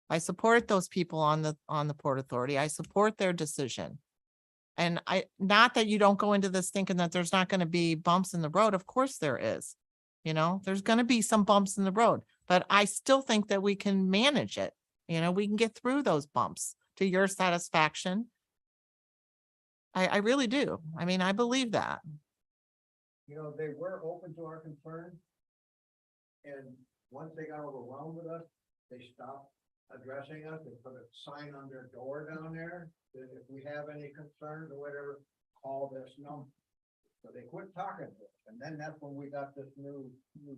I support those people on the Port Authority. I support their decision. And not that you don't go into this thinking that there's not gonna be bumps in the road. Of course there is. There's gonna be some bumps in the road, but I still think that we can manage it. We can get through those bumps to your satisfaction. I really do. I mean, I believe that. You know, they were open to our concern. And once they got overwhelmed with us, they stopped addressing us. They put a sign on their door down there that if we have any concerns or whatever, call this number. So they quit talking to us. And then that's when we got this new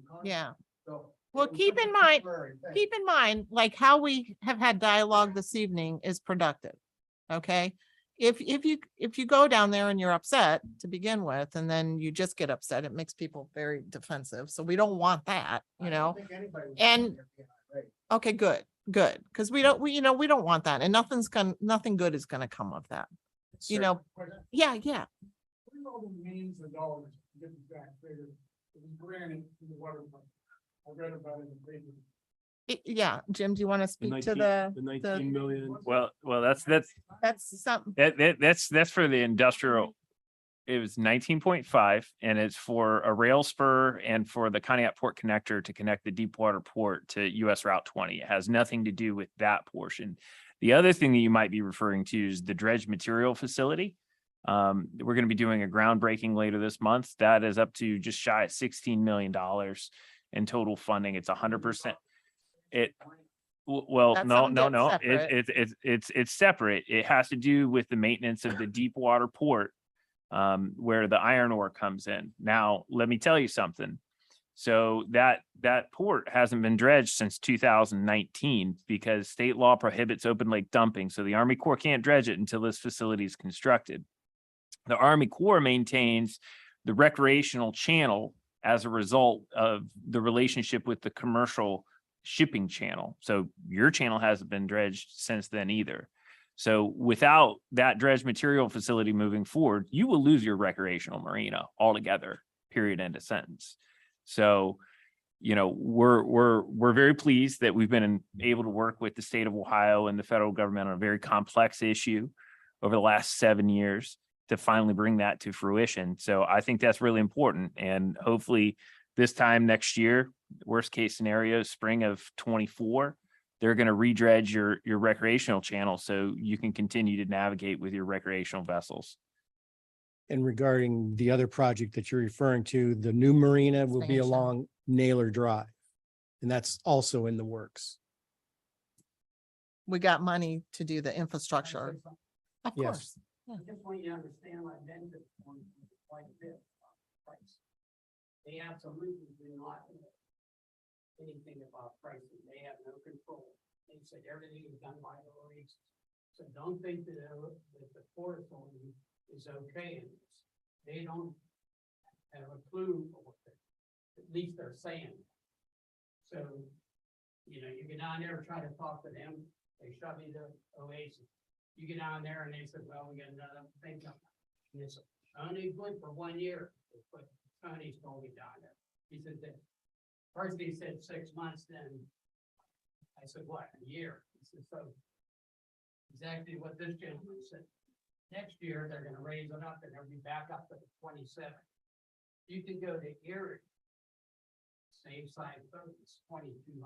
contract. Yeah. So. Well, it was keep just in a mind- temporary thing. Keep in mind, like how we have had dialogue this evening is productive. Okay? If you go down there and you're upset to begin with, and then you just get upset, it makes people very defensive. So we don't want that, I you don't know? think anybody was and- down there being irate. Okay, good. Cause we don't want that, and nothing good is gonna come of that. You know, yeah. We know the millions of dollars to get the back figure, it was granted to the water fund. I read about it in the paper. Yeah, Jim, do you want to speak to The 19 million. Well, that's something? that's for the industrial. It was 19.5 and it's for a rail spur and for the Conneaut Port Connector to connect the Deepwater Port to US Route 20. It has nothing to do with that portion. The other thing that you might be referring to is the dredge material facility. We're going to be doing a groundbreaking later this month. That is up to just shy of $16 million in total funding. It's 100%. Well, That's no. something that's separate. It's separate. It has to do with the maintenance of the Deepwater Port, where the iron ore comes in. Now, let me tell you something. So that port hasn't been dredged since 2019 because state law prohibits open lake dumping. So the Army Corps can't dredge it until this facility is constructed. The Army Corps maintains the recreational channel as a result of the relationship with the commercial shipping channel. So your channel hasn't been dredged since then either. So without that dredge material facility moving forward, you will lose your recreational marina altogether, period, end of sentence. So, you know, we're very pleased that we've been able to work with the state of Ohio and the federal government on a very complex issue over the last 7 years to finally bring that to fruition. So I think that's really important. And hopefully this time next year, worst case scenario, spring of 24, they're going to redredge your recreational channel so you can continue to navigate with your recreational vessels. And regarding the other project that you're referring to, the new marina will be Expansion. along Naylor Drive. And that's also in the works. We got money to do the infrastructure. Of Yes. course. I just want you to understand my benefit on quite a bit about price. They absolutely do not know anything about pricing. They have no control. They said everything is done by the rates. So don't think that the Port Authority is okay in this. They don't have a clue of what at least they're saying. So, you know, you get down there and try to talk to them, they shove you to Oasis. You get down there and they said, well, we got another thing coming. And it's only good for 1 year, but Tony's told me down there. He said that, first he said 6 months, then I said, what, a year? He said, so exactly what this gentleman said. Next year, they're gonna raise it up and they'll be back up to the 27. You can go to Erie, same side boat, it's $2,200.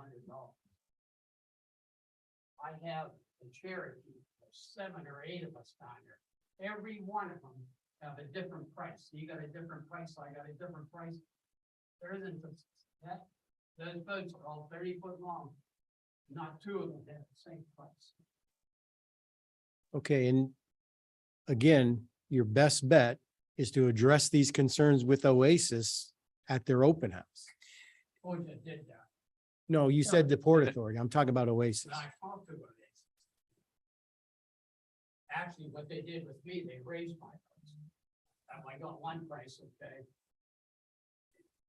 I have a Cherokee, there's 7 or 8 of us down there. Every one of them have a different price. You got a different price, I got a different price. There isn't that, those boats are all 30 foot long. Not 2 of them have the same price. Okay, and again, your best bet is to address these concerns with Oasis at their open house. Oh, you did that. No, you said the Port Authority. I'm talking about Oasis. And I talked to them. Actually, what they did with me, they raised my price. I got one price, okay?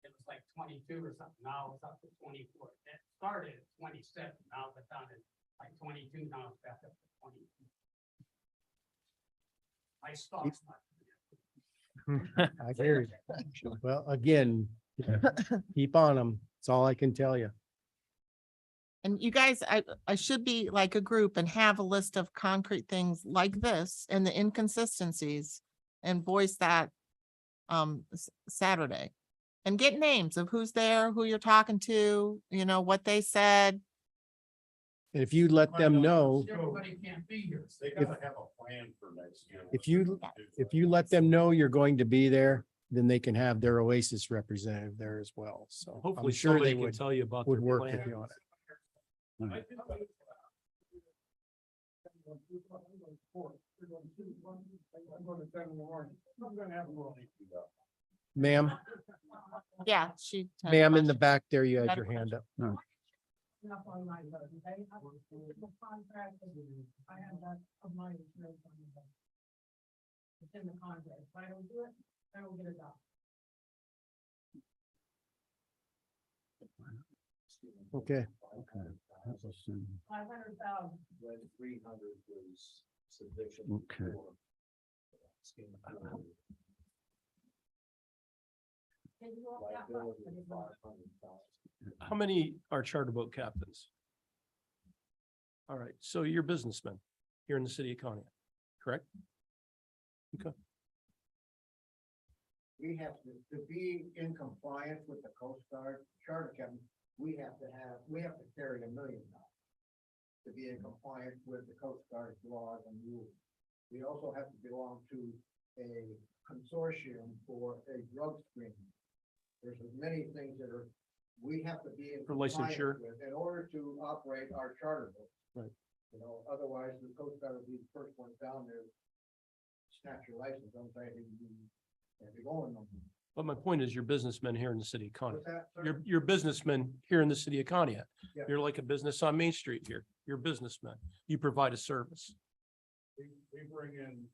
It was like 22 or something, now it's up to 24. It started at 27, now it's down to like 22, now it's back up to 22. My stock's not. I hear you. Well, again, keep on them. That's all I can tell you. And you guys, I should be like a group and have a list of concrete things like this and the inconsistencies and voice that Saturday. And get names of who's there, who you're talking to, you know, what they said. And if you let them know, Everybody can't be here. They gotta have a plan for next year. if you let them know you're going to be there, then they can have their Oasis representative there as well. So I'm Hopefully sure they somebody can would, tell you about would their work with plan. you on it. Ma'am, Yeah, she. had a ma'am, in the question. back there, you had Had a your hand up. Enough on my vote, okay? The contract, I have that of my insurance on the vote. It's in the contract. If I don't do it, I don't get it done. Okay. 500,000. When 300 was sufficient. Okay. Can you go up that much? I didn't know. How many are charter boat captains? All right, so you're businessmen here in the city of Conneaut, correct? We have to be in compliance with the Coast Guard charter captain, we have to carry $1 million to be in compliance with the Coast Guard laws and rules. We also have to belong to a consortium for a drug screening. There's as many things that we have to be in For compliance licensure. with in order to operate our charter boat. Right. You know, otherwise the Coast Guard will be the first one down there, snatch your license, don't say you can't be going no more. But my point is, you're businessmen here in the city of Conneaut. What's that, sir? You're businessmen here in the city of Conneaut. Yeah. You're like a business on Main Street here. You're businessmen. You provide a service. We bring in,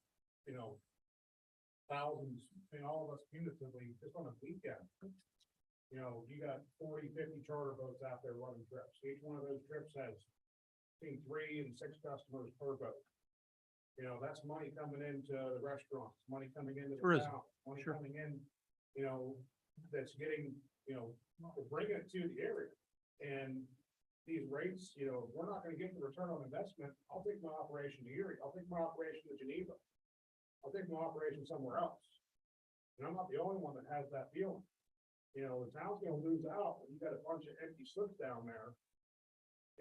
thousands, all of us cumulatively, just on a weekend. You got 40, 50 charter boats out there running trips. Each one of those trips has between 3 and 6 customers per boat. That's money coming into the restaurants, money coming into the Tourism, town, money sure. coming in, that's getting, we're bringing it to the area. And these rates, we're not gonna get the return on investment. I'll take my operation to Erie. I'll take my operation to Geneva. I'll take my operation somewhere else. And I'm not the only one that has that feeling. The town's gonna lose out when you got a bunch of empty slips down there.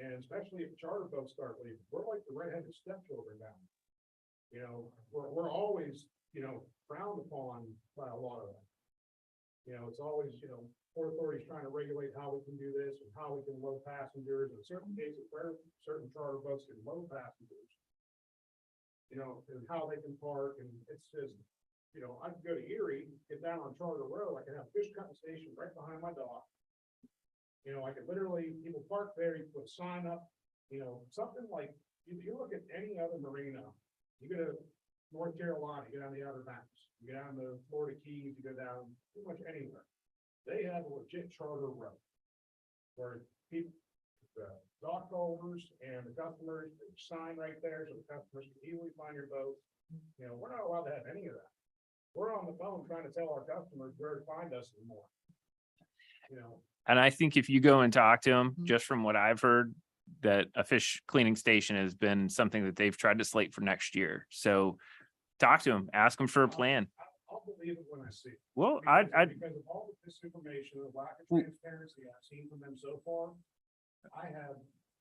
And especially if charter boats start leaving, we're like the redheaded stepchildren down. We're always, frowned upon by a lot of them. It's always, Port Authority's trying to regulate how we can do this and how we can load passengers, in certain cases where certain charter boats can load passengers. And how they can park, and it's just, I can go to Erie, get down on Charter Road, I can have a fish cutting station right behind my dock. I could literally, people park there, you put a sign up, something like, you look at any other marina, you go to North Carolina, you go down the Outer Banks, you go down the Florida Keys, you go down pretty much anywhere. They have a legit charter road where people, the dock holders and the customers, they sign right there so the customers can easily find your boat. We're not allowed to have any of that. We're on the phone trying to tell our customers where to find us anymore. And I think if you go and talk to them, Mhm. just from what I've heard, that a fish cleaning station has been something that they've tried to slate for next year. So talk to them, ask them for a plan. I'll believe it when I see it. Well, Because of all the disinformation, the lack of transparency I've seen from them so far, I have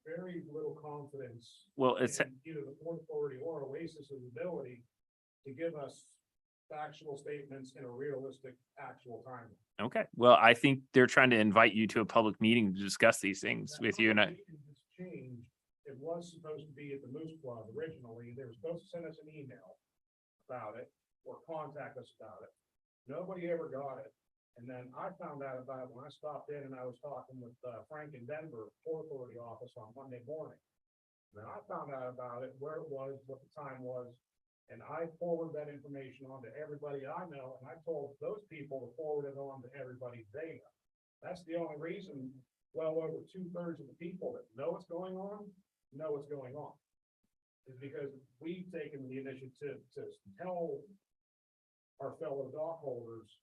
very little confidence. well, it's, in either the Port Authority or Oasis's ability to give us factual statements in a realistic, actual time. okay. Well, I think they're trying to invite you to a public meeting to discuss these things with you, and I, It's changed. It was supposed to be at the Moose Club originally. They were supposed to send us an email about it or contact us about it. Nobody ever got it. And then I found out about it when I stopped in and I was talking with Frank in Denver, Port Authority office on Monday morning. And then I found out about it, where it was, what the time was, and I forwarded that information on to everybody I know, and I told those people to forward it on to everybody they know. That's the only reason, well over 2/3 of the people that know what's going on, know what's going on. Is because we've taken the initiative to tell our fellow dock holders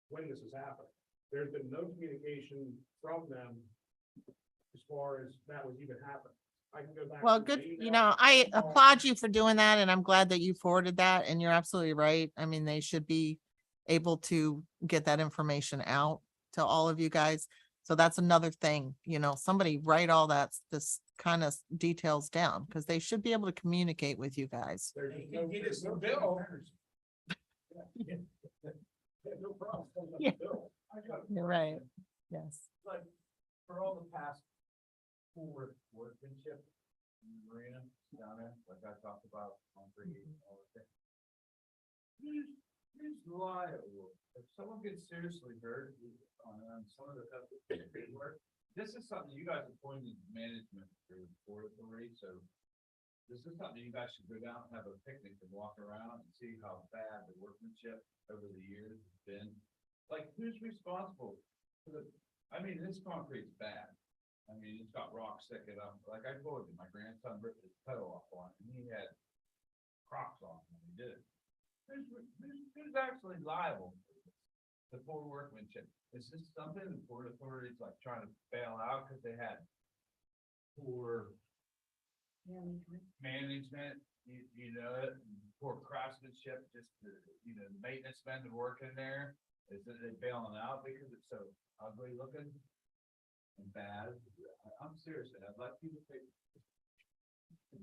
when this is happening. There's been no communication from them as far as that was even happening. I can go back. Well, to good, the you email. know, I applaud you for doing that and I'm glad that you forwarded that and you're absolutely right. I mean, they should be able to get that information out to all of you guys. So that's another thing, somebody write all this kind of details down, because they should be able to communicate with you guys. Get us a bill. No problem. Yeah. You're right. Yes. Like, for all the past workmanship in the marina down there, like I talked about on three, all of that. Who's liable? If someone gets seriously hurt on some of the stuff that they work, this is something you guys appointed management for the Port Authority, so this is something you guys should go down and have a picnic and walk around and see how bad the workmanship over the years has been. Like, who's responsible for this concrete's bad. I mean, it's got rocks sticking up. Like I told you, my grandson ripped his toe off on it and he had Crocs on when he did it. Who's actually liable for this? The poor workmanship? Is this something the Port Authority's like trying to bail out because they had poor management, poor craftsmanship, just the maintenance men to work in there? Is that they bailing out because it's so ugly looking and bad? I'm serious, I'd like you to take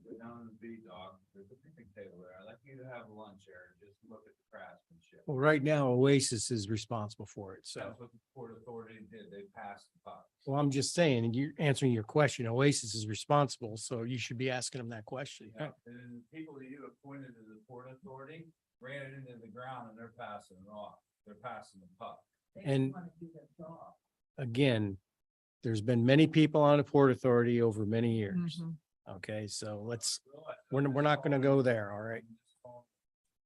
go down to the beach dog, there's a picnic table there. I'd like you to have lunch there and just look at the craftsmanship. Well, right now Oasis is responsible for it, so. That's what the Port Authority did. They passed the buck. Well, I'm just saying, and you're answering your question, Oasis is responsible, so you should be asking them that question. Yeah, and the people that you appointed to the Port Authority ran it into the ground and they're passing it off. They're passing the puck. And again, there's been many people on the Port Authority over many years. Mhm. Okay, so we're not gonna go there, all right?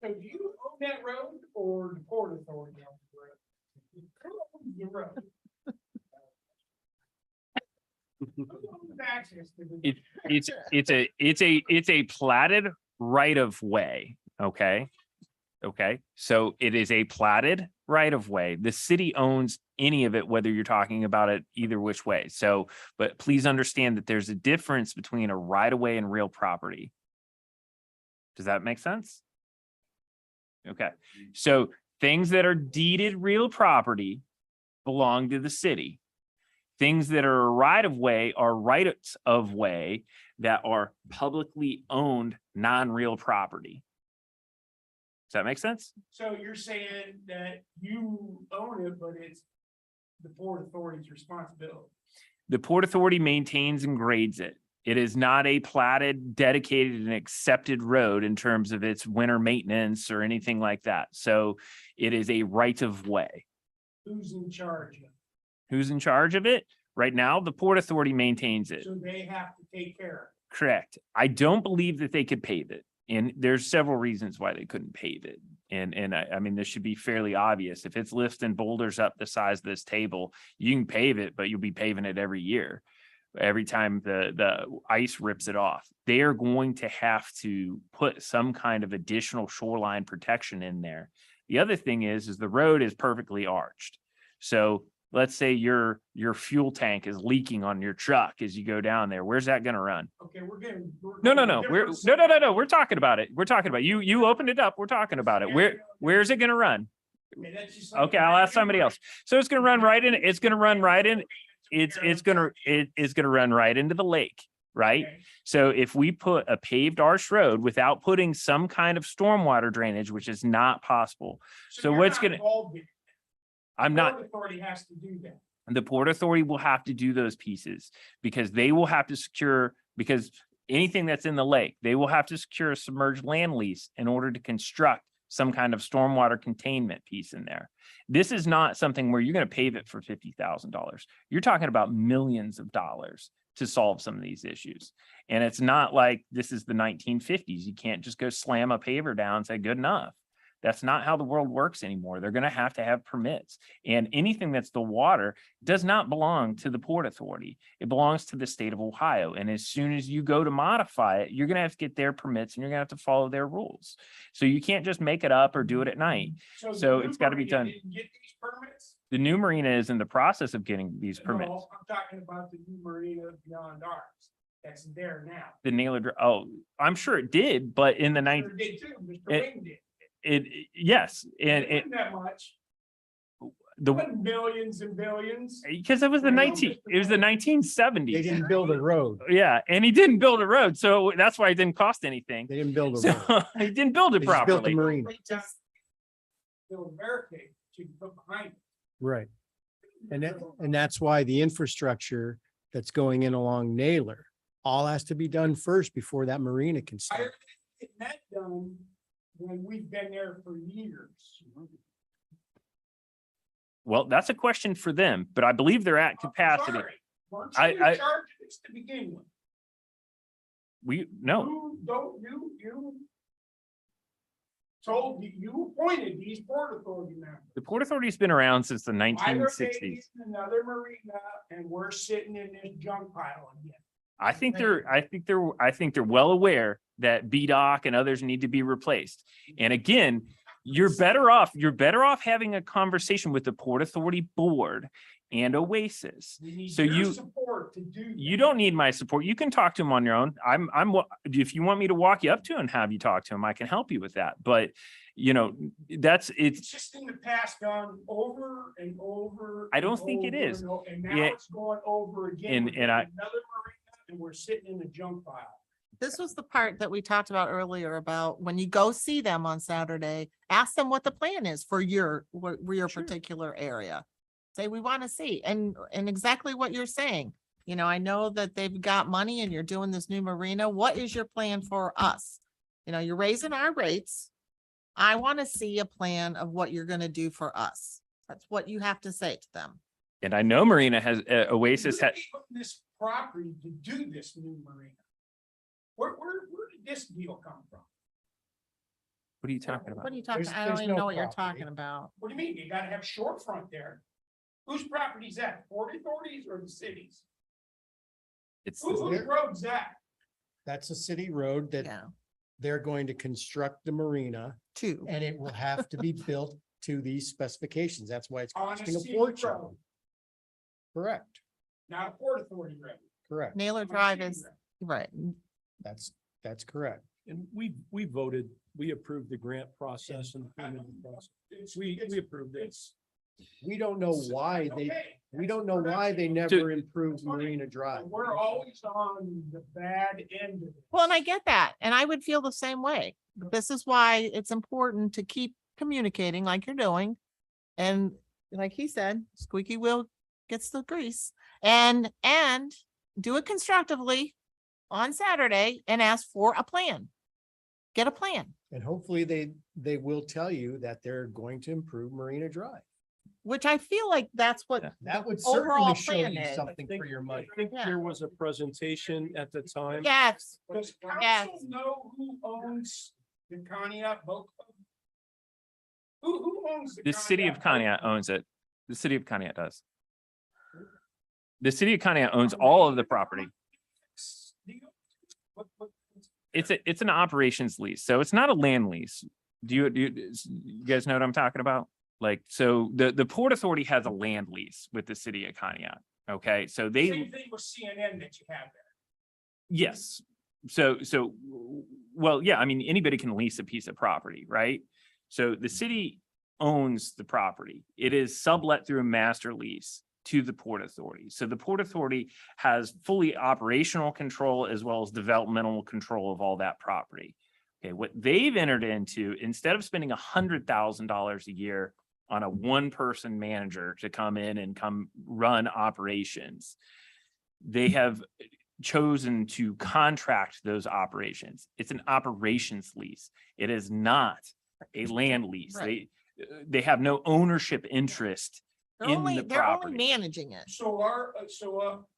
So do you own that road or the Port Authority owns the road? Who owns the road? Who owns access to the- It's a platted right of way, okay? Okay, so it is a platted right of way. The city owns any of it, whether you're talking about it either which way. So, but please understand that there's a difference between a right of way and real property. Does that make sense? Okay, so things that are deeded real property belong to the city. Things that are a right of way are rights of way that are publicly owned, non-real property. Does that make sense? So you're saying that you own it, but it's the Port Authority's responsibility? The Port Authority maintains and grades it. It is not a platted, dedicated and accepted road in terms of its winter maintenance or anything like that. So it is a right of way. Who's in charge of it? Who's in charge of it? Right now, the Port Authority maintains it. So they have to take care of it. Correct. I don't believe that they could pave it. And there's several reasons why they couldn't pave it. And I mean, this should be fairly obvious. If it's lifting boulders up the size of this table, you can pave it, but you'll be paving it every year. Every time the ice rips it off, they are going to have to put some kind of additional shoreline protection in there. The other thing is the road is perfectly arched. So let's say your fuel tank is leaking on your truck as you go down there. Where's that going to run? Okay, we're getting. No. We're talking about it. We're talking about you opened it up. We're talking about it. Where's it going to run? Okay, I'll ask somebody else. So it's going to run right in. It's going to run right in. It's going to run right into the lake, right? Okay. So if we put a paved arch road without putting some kind of stormwater drainage, which is not possible. So you're what's not going to, involved in it. I'm The not. Port Authority has to do that. The Port Authority will have to do those pieces because they will have to secure, because anything that's in the lake, they will have to secure a submerged land lease in order to construct some kind of stormwater containment piece in there. This is not something where you're going to pave it for $50,000. You're talking about millions of dollars to solve some of these issues. And it's not like this is the 1950s. You can't just go slam a paver down and say, good enough. That's not how the world works anymore. They're going to have permits, and anything that's the water does not belong to the Port Authority. It belongs to the state of Ohio. And as soon as you go to modify it, you're going to have to get their permits and you're going to have to follow their rules. So you can't just make it up or do it at night. So the it's got to be New done. Marina didn't get these permits? The new marina is in the process of getting these permits. No, I'm talking about the new marina beyond ours. That's there now. The Naylor, oh, I'm sure it did, but in the Sure ninth, did too. Mr. Wing did. yes, and It wasn't that much. the, Millions and billions. because it was the I know, 1970s. They didn't build a road. Yeah, and he didn't build a road, so that's why it didn't cost anything. They didn't build a So road. he didn't build it They just built the properly. marina. Build barricade, you can put behind it. Right. And that's why the infrastructure that's going in along Naylor all has to be done first before that marina can I start. get that done when we've been there for years. Well, that's a question for them, but I believe they're at capacity. Sorry, weren't I- you in I- charge of this to begin with? No, You don't, you told, you appointed these port authority members. the Port Authority's been around since the Why are they 1960s. in another marina and we're sitting in this junk pile again? I think they're well aware that BDOC and others need to be replaced. And again, you're better off having a conversation with the Port Authority Board and Oasis. We need So your you- support to do. You that. don't need my support. You can talk to him on your own. If you want me to walk you up to and have you talk to him, I can help you with that. But It's just in the past gone over and over. I don't and think it over is. And now Yeah. it's going over again. And- We're and I- getting another marina and we're sitting in a junk pile. This was the part that we talked about earlier about when you go see them on Saturday, ask them what the plan is for your particular area. Say, we want to see, and exactly what you're saying. I know that they've got money and you're doing this new marina. What is your plan for us? You're raising our rates. I want to see a plan of what you're gonna do for us. That's what you have to say to them. and I know Marina has, Oasis Who had, gave them this property to do this new marina? Where did this deal come from? what are you talking about? What are you talking? There's- I don't there's even no know what you're property. talking about. What do you mean? You gotta have shorefront there. Whose property is that? Port authorities or the cities? It's, Whose road's that? That's a city road that Yeah, they're going to construct the marina two. and it will have to be built to these specifications. That's why it's On a costing a city fortune. road, Correct, not a port authority road. correct. Naylor On a Drive city is, road. right. That's correct. And we voted, we approved the grant process and the permitting process. We approved it. We don't know why we don't know why they never improved Marina Drive. We're always on the bad end of it. Well, and I get that, and I would feel the same way. This is why it's important to keep communicating like you're doing. And like he said, squeaky wheel gets the grease, and do it constructively on Saturday and ask for a plan. Get a plan, And hopefully they will tell you that they're going to improve Marina Drive. which I feel like that's what. That would Overall certainly show plan you is- something for your money. I think Yeah. there was a presentation at the time. Yes, Does Yes. council know who owns the Conneaut Boat Club? Who owns the city of Boat Conneaut Club? owns it. The city of Conneaut does. The city of Conneaut owns all of the property. It's an operations lease, so it's not a land lease. Do you guys know what I'm talking about? Like, so the Port Authority has a land lease with the city of Conneaut. Okay, so they, Same thing with CNN that you have there. yes. So, well, yeah, I mean, anybody can lease a piece of property, right? So the city owns the property. It is sublet through a master lease to the Port Authority. So the Port Authority has fully operational control as well as developmental control of all that property. Okay, what they've entered into, instead of spending $100,000 a year on a one-person manager to come in and come run operations, they have chosen to contract those operations. It's an operations lease. It is not a land lease. Right. They have no ownership interest they're in only, the they're only property. managing it. So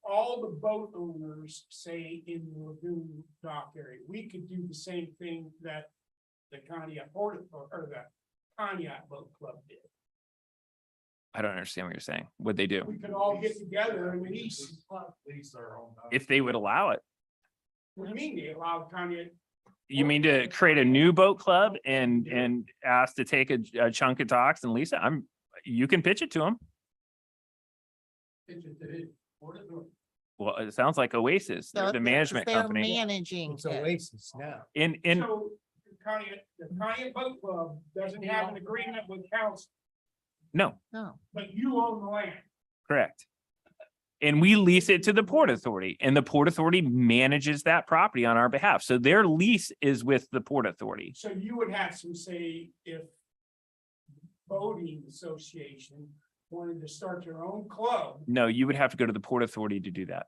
all the boat owners say in the lagoon dock area, we could do the same thing that the Conneaut Port or the Conneaut Boat Club did. I don't understand what you're saying. What'd they do? We could all get together and lease. If they would allow it. What do you mean they allow Conneaut? You mean to create a new boat club and ask to take a chunk of docks and lease it? You can pitch it to them. Well, it sounds like Oasis, So they're the it's- management they're company. managing It's it. Oasis now. In, So the Conneaut Boat Club doesn't have an agreement with council. No, No. But you own the land. correct. And we lease it to the Port Authority, and the Port Authority manages that property on our behalf. So their lease is with the Port Authority. So you would have some say if boating association wanted to start their own club, No, you would have to go to the Port Authority to do that.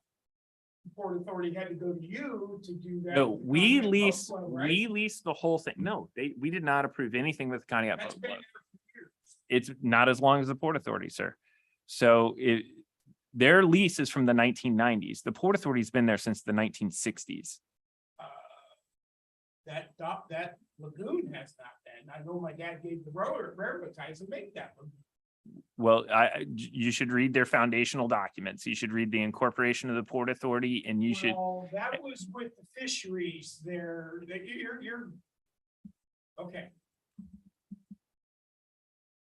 the Port Authority had to go to you to do that. No, with the we Conneaut Boat lease, Club, right? we lease the whole thing. No, we did not approve anything with Conneaut That's Boat been Club. there for years. It's not as long as the Port Authority, sir. So their lease is from the 1990s. The Port Authority's been there since the 1960s. That lagoon has not been. I know my dad gave the railroad ties to make that lagoon. Well, you should read their foundational documents. You should read the incorporation of the Port Authority, and you should, Well, that was with the fisheries there, that you're. Okay.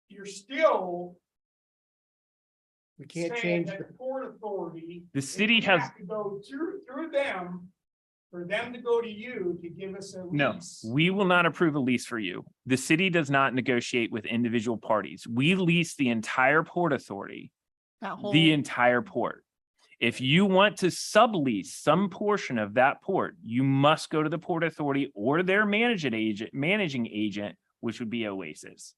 You're still We can't saying change, that the Port Authority. the if city we has, have to go through them, for them to go to you to give us a no, lease. we will not approve a lease for you. The city does not negotiate with individual parties. We lease the entire Port Authority, That whole, the entire port. If you want to sublease some portion of that port, you must go to the Port Authority or their managing agent, which would be Oasis.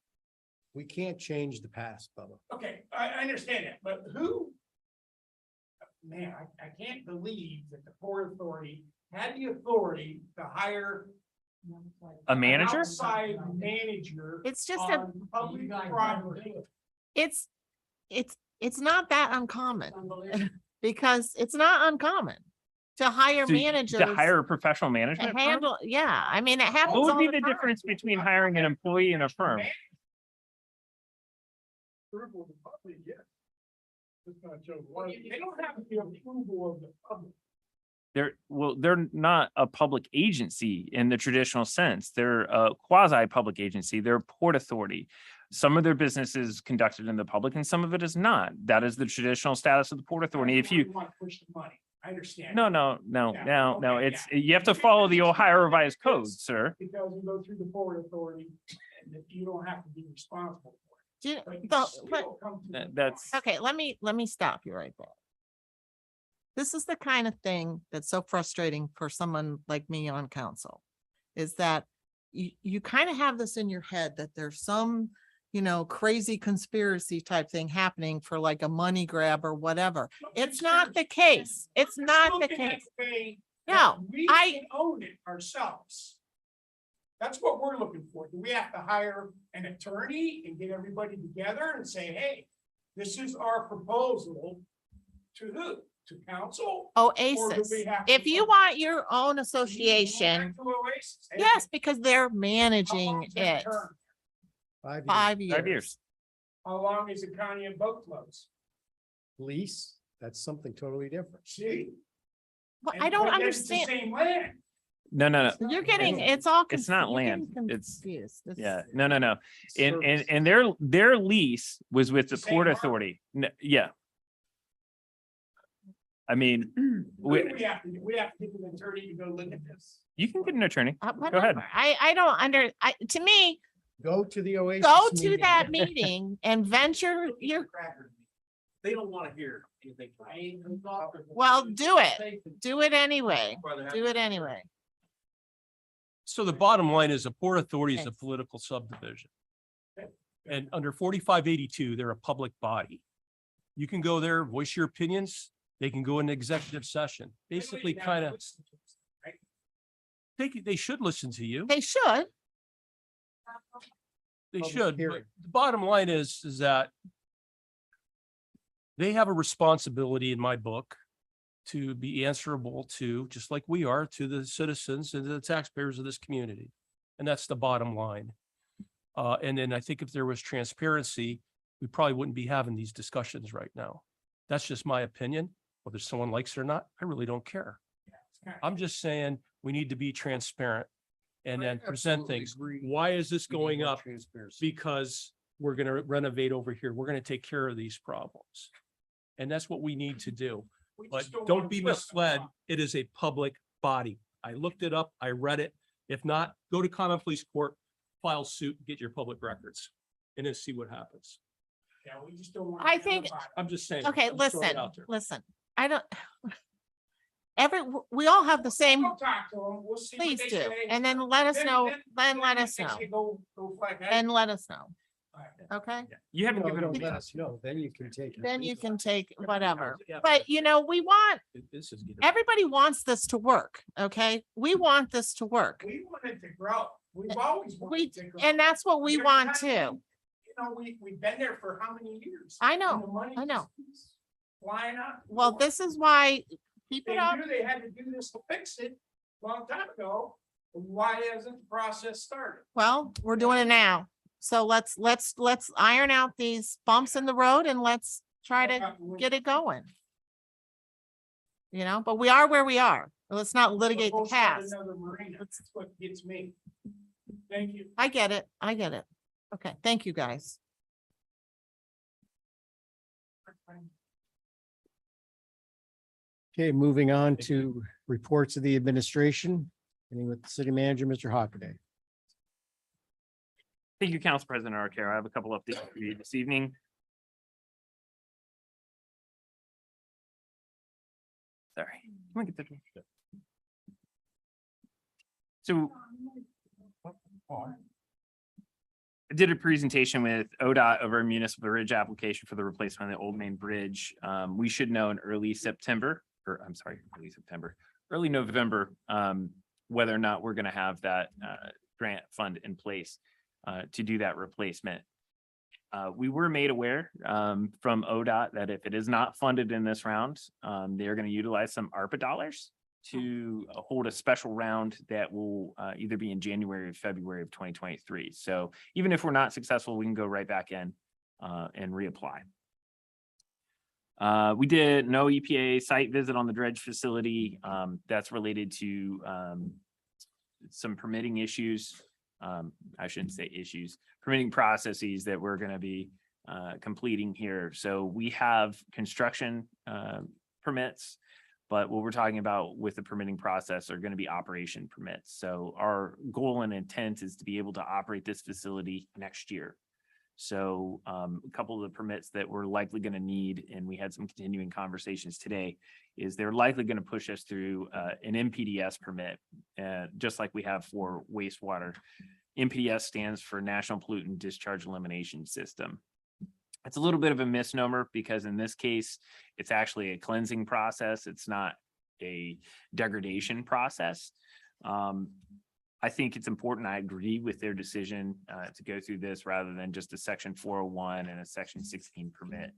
we can't change the past, Bubba. Okay, I understand that, but who? Man, I can't believe that the Port Authority had the authority to hire. A an manager? Outside manager. it's just a, on public property. it's not that uncommon because it's not uncommon to hire managers. To hire a professional To management firm? handle, yeah, I mean, it happens. What would all be the the time. difference between hiring an employee and a firm? Approval of the public, yes. It's not Joe. They don't have the approval of the public. They're not a public agency in the traditional sense. They're a quasi-public agency. They're a port authority. Some of their business is conducted in the public and some of it is not. That is the traditional status of the Port Authority. If you, Want to push the money, I understand. no, Okay, it's, you have to follow the Ohio Revised Code, sir. Because you go through the Port Authority, and that you don't have to be responsible for Do you- it. But you the- still come to the That's, point. Okay, let me stop you right there. This is the kind of thing that's so frustrating for someone like me on council. Is that you kind of have this in your head that there's some, crazy conspiracy type thing happening for like a money grab or whatever. It's not the case. It's We're not the looking at case. the way No, that we I- can own it ourselves. That's what we're looking for. Do we have to hire an attorney and get everybody together and say, hey, this is our proposal to who? To council? Or do Oasis, we have to if you go- want your own Back association, to Oasis? Hey, yes, because they're how managing long is that it. term? 5 years 5 years. 5 years. How long is the county and boat close? lease, that's something totally different. See? Well, And- I don't but yet it's the understand. Same land. No. You're getting, it's all. It's not you're getting land, it's- confused. Yeah, It's- no. And Service. their lease was with the Same Port market. Authority. Yeah. I mean, We have to get an attorney to go look at this. you can get an attorney. Go ahead. Whatever. I don't to me, Go to the Oasis. go to meeting. that meeting and venture your, They don't want to hear anything. well, do it anyway. Do it anyway. So the bottom line is the Port Authority is a Thanks. political subdivision. And under 4582, they're a public body. You can go there, voice your opinions. They can go into executive session, basically kind of, they should listen to you. They should. They Public should, but hearing. the bottom line is that they have a responsibility in my book to be answerable to, just like we are, to the citizens and the taxpayers of this community. And that's the bottom line. And then I think if there was transparency, we probably wouldn't be having these discussions right now. That's just my opinion. Whether someone likes it or not, I really don't care. I'm just saying we need to be transparent and then present absolutely things. agree. Why is this We need going more up? Transparency. Because we're gonna renovate over here. We're gonna take care of these problems. And that's what we need to do. We But just don't don't wanna be twist the misled. law. It is a public body. I looked it up. I read it. If not, go to common police court, file suit, get your public records, and then see what happens. Yeah, we just don't want. I think- I'm just saying. Okay, I'm just throwing it listen, out there. listen, I don't. We all have the same, We'll talk to them. We'll see what please they do, say. and then let us know, then let we us know, say Go flag. and let us know, All right. okay? You haven't No, given. don't them- let us know, then you can take. it. Then you can take whatever, Yeah, but you know, we want, This is. getting- everybody wants this to work, okay? We want this to work. We want it to grow. We've always We, wanted to grow. and that's what we Every want time too. You know, we've been there for how many years? I And the know, money I know. just keeps flying up. Well, this is why, keep They it up. knew they had to do this to fix it a long time ago. Why hasn't the process started? Well, we're doing it now. So let's iron out these bumps in the road and let's try to get it going. You know, but we are where we are. Let's not litigate the We'll start past. Another marina. That's what gets me. Thank you. I get it. I get it. Okay, thank you, guys. Okay, moving on to reports of the administration, beginning with the city manager, Mr. Hockaday. Thank you, Council President Arcaro. I have a couple updates for you this evening. Sorry. Can we get the- So I did a presentation with ODOT over a municipal bridge application for the replacement of the Old Main Bridge. We should know in early September, or I'm sorry, early November, whether or not we're going to have that grant fund in place to do that replacement. We were made aware from ODOT that if it is not funded in this round, they're going to utilize some ARPA dollars to hold a special round that will either be in January or February of 2023. So even if we're not successful, we can go right back in and reapply. We did no EPA site visit on the dredge facility. That's related to some permitting issues. I shouldn't say issues, permitting processes that we're going to be completing here. So we have construction permits, but what we're talking about with the permitting process are going to be operation permits. So our goal and intent is to be able to operate this facility next year. So a couple of the permits that we're likely going to need, and we had some continuing conversations today, is they're likely going to push us through an NPDES permit, just like we have for wastewater. NPDES stands for National Pollutant Discharge Elimination System. It's a little bit of a misnomer because in this case, it's actually a cleansing process. It's not a degradation process. I think it's important. I agree with their decision to go through this rather than just a section 401 and a section 16 permit.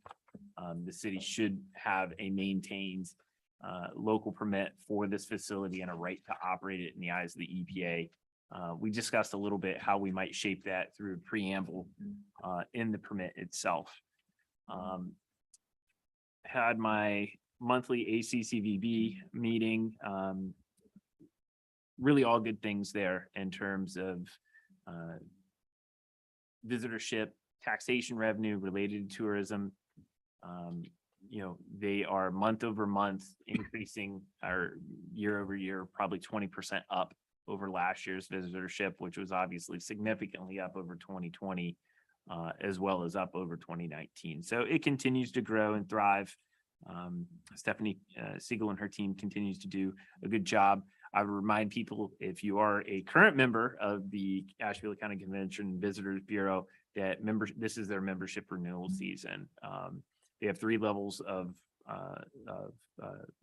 The city should have a maintained local permit for this facility and a right to operate it in the eyes of the EPA. We discussed a little bit how we might shape that through a preamble in the permit itself. Had my monthly ACCVB meeting. Really all good things there in terms of visitorship, taxation revenue related to tourism. You know, they are month over month increasing our year over year, probably 20% up over last year's visitorship, which was obviously significantly up over 2020, as well as up over 2019. So it continues to grow and thrive. Stephanie Siegel and her team continues to do a good job. I would remind people, if you are a current member of the Asheville County Convention Visitors Bureau, that this is their membership renewal season. They have 3 levels of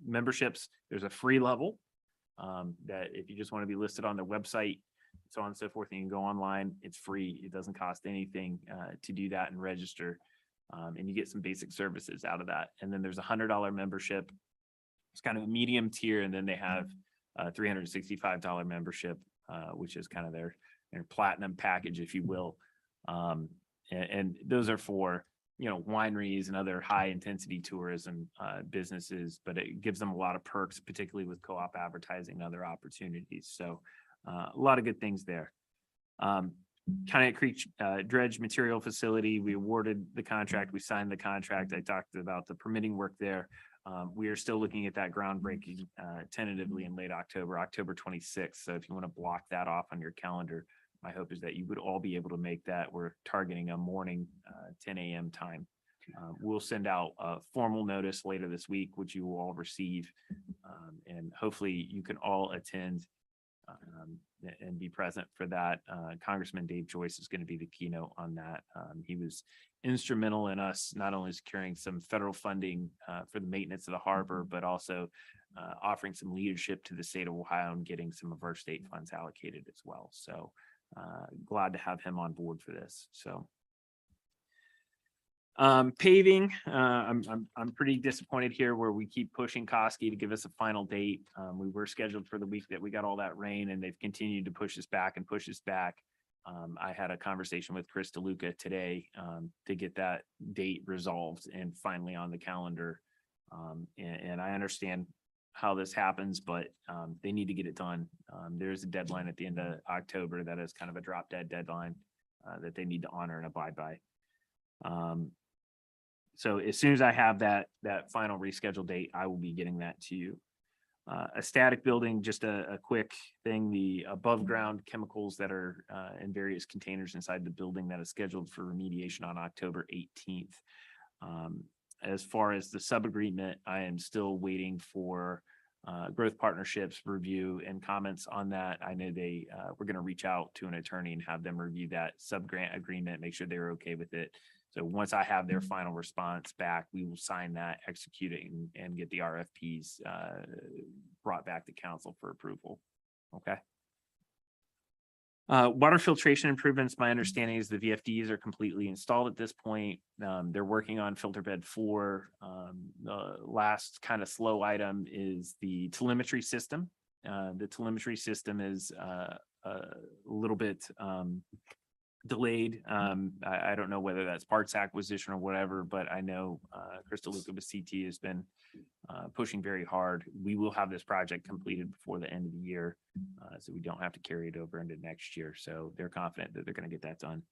memberships. There's a free level that if you just want to be listed on their website, so on and so forth, and you can go online, it's free. It doesn't cost anything to do that and register. And you get some basic services out of that. And then there's a $100 membership. It's kind of a medium tier. And then they have a $365 membership, which is kind of their platinum package, if you will. And those are for, you know, wineries and other high intensity tourism businesses, but it gives them a lot of perks, particularly with co-op advertising and other opportunities. So a lot of good things there. Conneaut Creek dredge material facility, we awarded the contract, we signed the contract. I talked about the permitting work there. We are still looking at that groundbreaking tentatively in late October 26th. So if you want to block that off on your calendar, my hope is that you would all be able to make that. We're targeting a morning 10 a.m. time. We'll send out a formal notice later this week, which you will all receive. And hopefully you can all attend and be present for that. Congressman Dave Joyce is going to be the keynote on that. He was instrumental in us not only securing some federal funding for the maintenance of the harbor, but also offering some leadership to the state of Ohio and getting some of our state funds allocated as well. So glad to have him on board for this. So paving, I'm pretty disappointed here where we keep pushing Koski to give us a final date. We were scheduled for the week that we got all that rain, and they've continued to push us back and push us back. I had a conversation with Chris DeLuca today to get that date resolved and finally on the calendar. And I understand how this happens, but they need to get it done. There's a deadline at the end of October that is kind of a drop dead deadline that they need to honor and abide by. So as soon as I have that final rescheduled date, I will be getting that to you. A static building, just a quick thing, the above ground chemicals that are in various containers inside the building that is scheduled for remediation on October 18th. As far as the sub agreement, I am still waiting for Growth Partnerships review and comments on that. I know we're going to reach out to an attorney and have them review that sub grant agreement, make sure they're okay with it. So once I have their final response back, we will sign that, execute it, and get the RFPs brought back to council for approval. Okay. Water filtration improvements, my understanding is the VFDs are completely installed at this point. They're working on filter bed 4. The last kind of slow item is the telemetry system. The telemetry system is a little bit delayed. I don't know whether that's parts acquisition or whatever, but I know Crystal Luca with CT has been pushing very hard. We will have this project completed before the end of the year, so we don't have to carry it over into next year. So they're confident that they're going to get that done.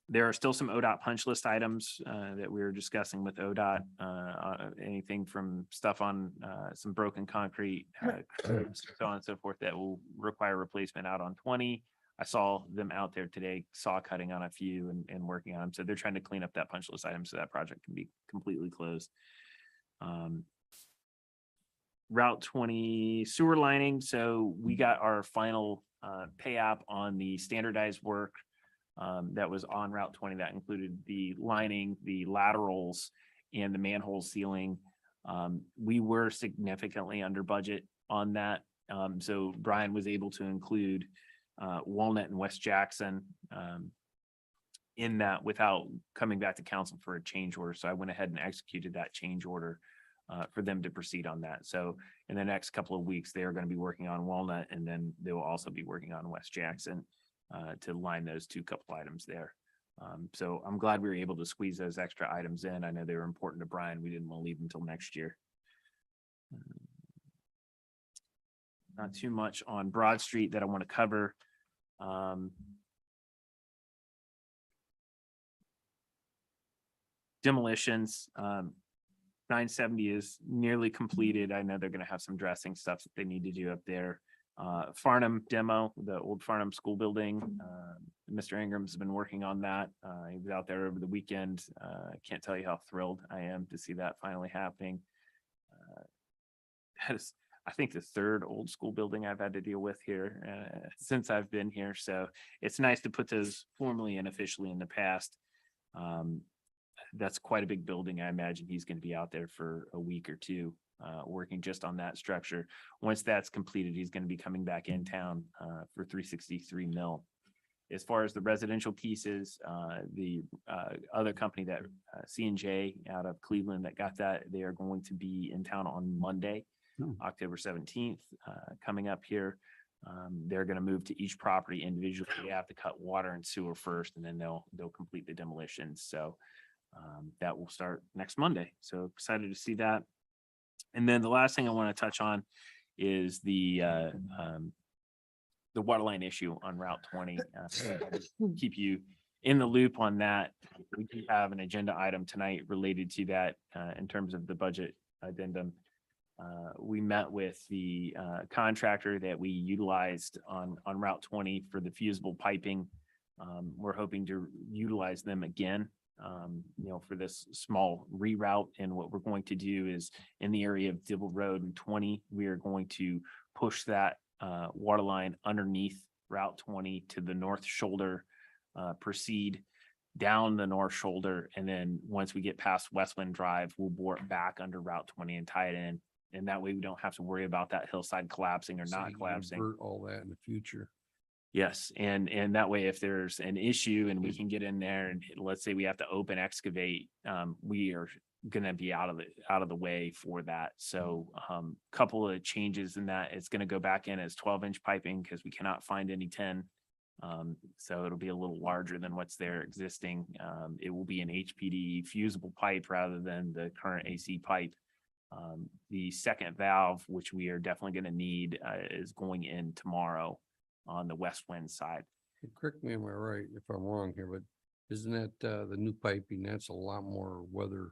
There are still some ODOT punch list items that we were discussing with ODOT, anything from stuff on some broken concrete, so on and so forth, that will require replacement out on 20. I saw them out there today, saw cutting on a few and working on them. So they're trying to clean up that punch list item so that project can be completely closed. Route 20 sewer lining. So we got our final pay app on the standardized work that was on Route 20. That included the lining, the laterals, and the manhole sealing. We were significantly under budget on that. So Brian was able to include Walnut and West Jackson in that without coming back to council for a change order. So I went ahead and executed that change order for them to proceed on that. So in the next couple of weeks, they are going to be working on Walnut, and then they will also be working on West Jackson to line those two couple items there. So I'm glad we were able to squeeze those extra items in. I know they were important to Brian. We didn't want to leave them until next year. Not too much on Broad Street that I want to cover. Demolitions, 970 is nearly completed. I know they're going to have some dressing stuff that they need to do up there. Farnham demo, the old Farnham school building. Mr. Ingram's been working on that. He was out there over the weekend. I can't tell you how thrilled I am to see that finally happening. That is, I think, the third old school building I've had to deal with here since I've been here. So it's nice to put those formally and officially in the past. That's quite a big building. I imagine he's going to be out there for a week or two working just on that structure. Once that's completed, he's going to be coming back in town for 363 Mill. As far as the residential pieces, the other company that C&J out of Cleveland that got that, they are going to be in town on Monday, October 17th, coming up here. They're going to move to each property individually. They have to cut water and sewer first, and then they'll complete the demolitions. So that will start next Monday. So excited to see that. And then the last thing I want to touch on is the water line issue on Route 20. Keep you in the loop on that. We do have an agenda item tonight related to that in terms of the budget addendum. We met with the contractor that we utilized on Route 20 for the fusible piping. We're hoping to utilize them again, for this small reroute. And what we're going to do is in the area of Dibble Road and 20, we are going to push that water line underneath Route 20 to the north shoulder, proceed down the north shoulder. And then once we get past Westwind Drive, we'll bore it back under Route 20 and tie it in. And that way we don't have to worry about that hillside collapsing or So not you can collapsing. avert all that in the future. Yes, and that way, if there's an issue and we can get in there and let's say we have to open excavate, we are gonna be out of the way for that. So couple of changes in that, it's gonna go back in as 12-inch piping because we cannot find any 10. So it'll be a little larger than what's there existing. It will be an HPD fusible pipe rather than the current AC pipe. The second valve, which we are definitely gonna need, is going in tomorrow on the west wind side. Correct me, am I right if I'm wrong here, but isn't that the new piping? That's a lot more weather.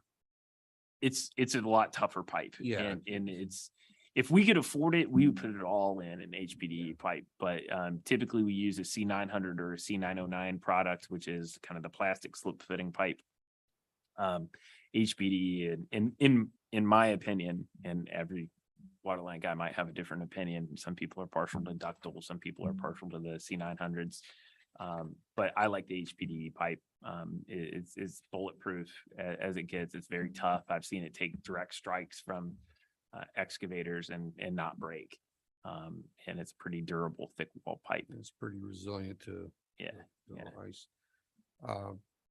It's a lot tougher pipe. Yeah. And it's, if we could afford it, we would put it all in an HPD pipe, but typically we use a C900 or a C909 product, which is kind of the plastic slip fitting pipe. HPD and in my opinion, and every waterline guy might have a different opinion. Some people are partial to ductile, some people are partial to the C900s. But I like the HPD pipe. It's bulletproof as it gets. It's very tough. I've seen it take direct strikes from excavators and not break. And it's pretty durable, thick wall pipe. It's pretty resilient to Yeah. the Yeah. ice.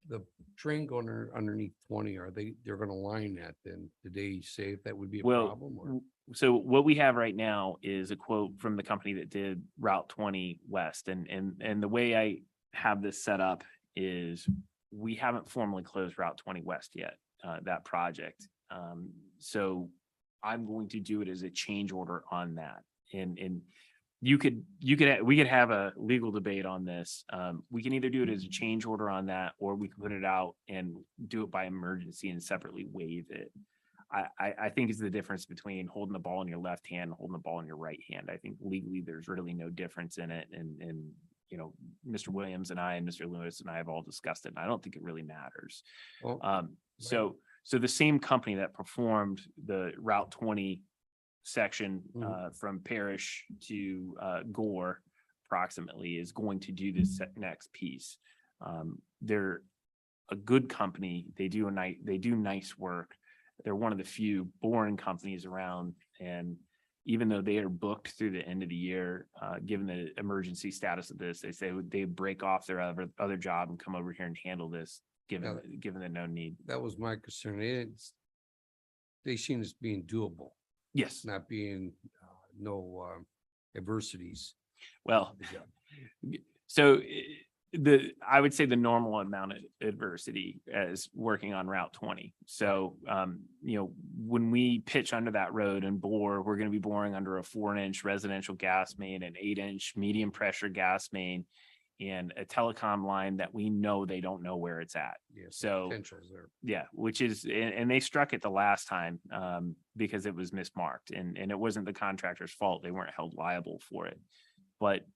The train going underneath 20, they're gonna line that then? Did they say if that would be a Well, problem? Or? so what we have right now is a quote from the company that did Route 20 West. And the way I have this set up is we haven't formally closed Route 20 West yet, that project. So I'm going to do it as a change order on that. And we could have a legal debate on this. We can either do it as a change order on that, or we can put it out and do it by emergency and separately waive it. I think it's the difference between holding the ball in your left hand and holding the ball in your right hand. I think legally there's really no difference in it. And Mr. Williams and I and Mr. Lewis and I have all discussed it. And I don't think it really matters. Well, So the same company that performed the Route 20 section from Parish to Gore approximately is going to do this next piece. They're a good company. They do nice work. They're one of the few boring companies around. And even though they are booked through the end of the year, given the emergency status of this, they say they break off their other job and come over here and handle this, given the no need. that was my concern. They seem as being doable, Yes. not being no adversities. Well, so I would say the normal amount of adversity as working on Route 20. So, when we pitch under that road and bore, we're going to be boring under a 4-inch residential gas main, an 8-inch medium pressure gas main, and a telecom line that we know they don't know where it's at. Yeah, So, potentials there. yeah, which is, and they struck it the last time because it was mismarked and it wasn't the contractor's fault. They weren't held liable for it. But,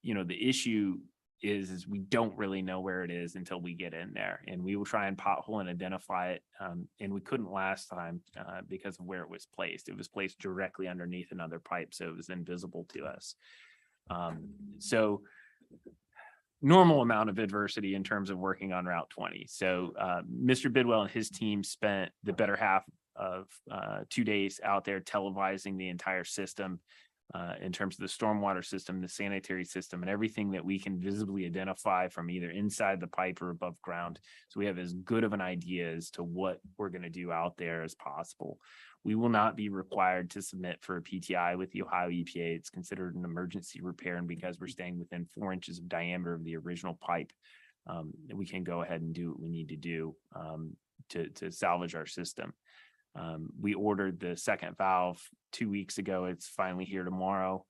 the issue is we don't really know where it is until we get in there, and we will try and pothole and identify it. And we couldn't last time because of where it was placed. It was placed directly underneath another pipe, so it was invisible to us. So normal amount of adversity in terms of working on Route 20. So Mr. Bidwell and his team spent the better half of 2 days out there televising the entire system. In terms of the stormwater system, the sanitary system, and everything that we can visibly identify from either inside the pipe or above ground. So we have as good of an idea as to what we're going to do out there as possible. We will not be required to submit for a PTI with the Ohio EPA. It's considered an emergency repair, and because we're staying within 4 inches of diameter of the original pipe, we can go ahead and do what we need to do to salvage our system. We ordered the second valve 2 weeks ago. It's finally here tomorrow.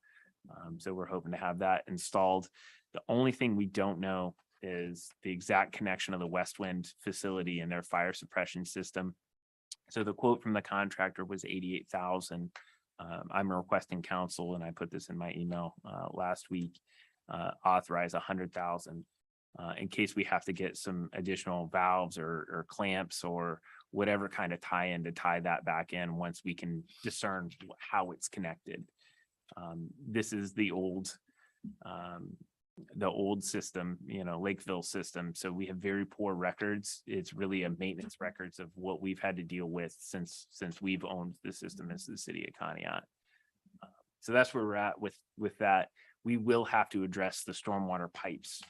So we're hoping to have that installed. The only thing we don't know is the exact connection of the Westwind facility and their fire suppression system. So the quote from the contractor was $88,000. I'm requesting council, and I put this in my email last week, authorize 100,000 in case we have to get some additional valves or clamps or whatever kind of tie-in to tie that back in once we can discern how it's connected. This is the old system, Lakeville system. So we have very poor records. It's really a maintenance records of what we've had to deal with since we've owned the system as the city of Conneaut. So that's where we're at with that. We will have to address the stormwater pipes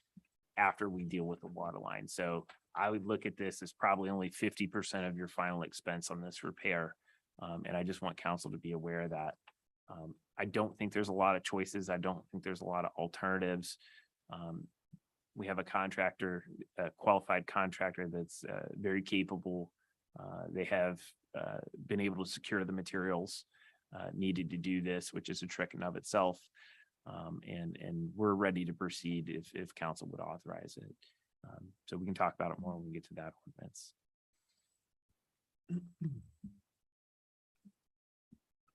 after we deal with the water line. So I would look at this as probably only 50% of your final expense on this repair. And I just want council to be aware of that. I don't think there's a lot of choices. I don't think there's a lot of alternatives. We have a contractor, a qualified contractor that's very capable. They have been able to secure the materials needed to do this, which is a trick in of itself. And we're ready to proceed if council would authorize it. So we can talk about it more when we get to that ordinance.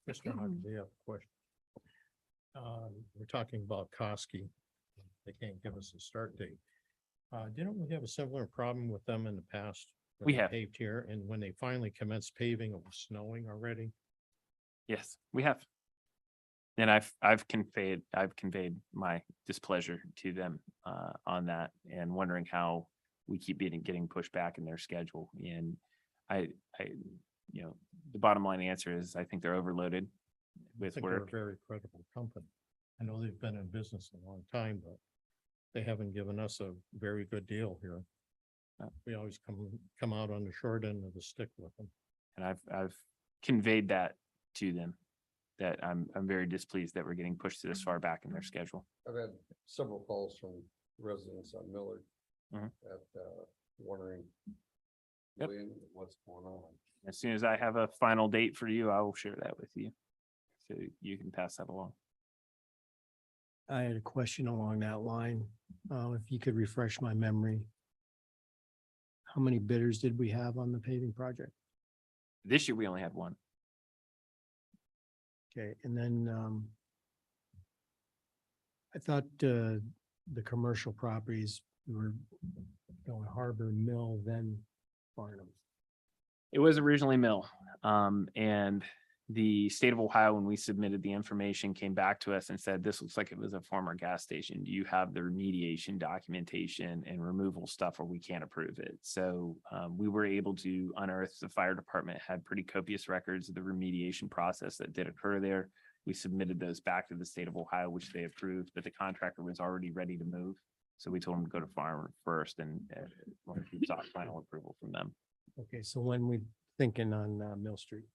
Mr. Hodges, I have a question. We're talking about Koski. They can't give us a start date. Didn't we have a similar problem with them in the past? when We they have. Paved here, and when they finally commenced paving, it was snowing already. Yes, we have. And I've conveyed my displeasure to them on that and wondering how we keep getting pushed back in their schedule. And I, the bottom line answer is I think they're overloaded I with think they're a work. very credible company. I know they've been in business a long time, but they haven't given us a very good deal here. We always come out on the short end of the stick with them. And I've conveyed that to them, that I'm very displeased that we're getting pushed this far back in their schedule. I've had several calls from residents on Millard Mhm. that wondering Yep. what's going on. As soon as I have a final date for you, I will share that with you. So you can pass that along. I had a question along that line. If you could refresh my memory. How many bidders did we have on the paving project? This year, we only had one. Okay, and then I thought the commercial properties were going Harbor Mill, then Farnham. It was originally Mill. And the state of Ohio, when we submitted the information, came back to us and said, this looks like it was a former gas station. Do you have the remediation documentation and removal stuff, or we can't approve it? So we were able to unearth, the fire department had pretty copious records of the remediation process that did occur there. We submitted those back to the state of Ohio, which they approved, but the contractor was already ready to move. So we told him to go to farm first and we sought final approval from them. Okay, so when we thinking on Mill Street?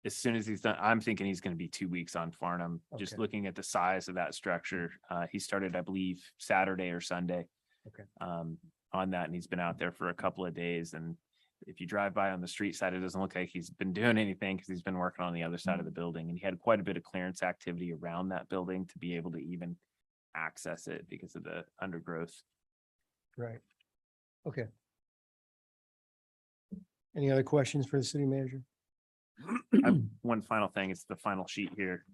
As soon as he's done, I'm thinking he's gonna be 2 weeks on Farnham, just Okay. looking at the size of that structure. He started, I believe, Saturday or Sunday. Okay. On that, and he's been out there for a couple of days, and if you drive by on the street side, it doesn't look like he's been doing anything because he's been working on the other side of the building, and he had quite a bit of clearance activity around that building to be able to even access it because of the undergrowth. Right. Okay. Any other questions for the city manager? One final thing, it's the final sheet here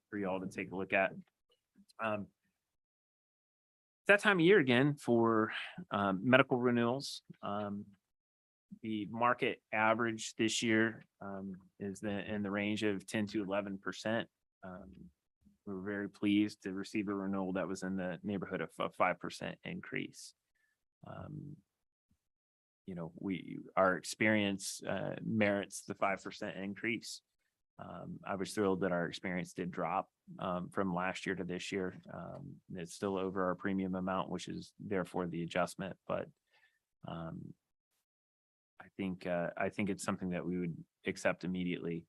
for y'all to take a look at. It's that time of year again for medical renewals. The market average this year is in the range of 10 to 11%. We were very pleased to receive a renewal that was in the neighborhood of a 5% increase. Our experience merits the 5% increase. I was thrilled that our experience did drop from last year to this year. It's still over our premium amount, which is therefore the adjustment, but I think it's something that we would accept immediately.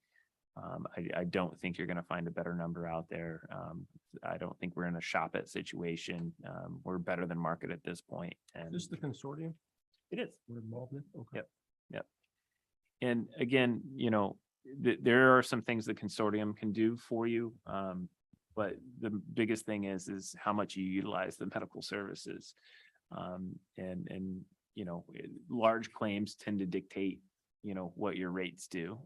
I don't think you're going to find a better number out there. I don't think we're in a shop it situation. We're better than market at this point. And This is the consortium it is. we're involved in? Okay. Yep. And again, there are some things the consortium can do for you. But the biggest thing is how much you utilize the medical services. Large claims tend to dictate, what your rates do.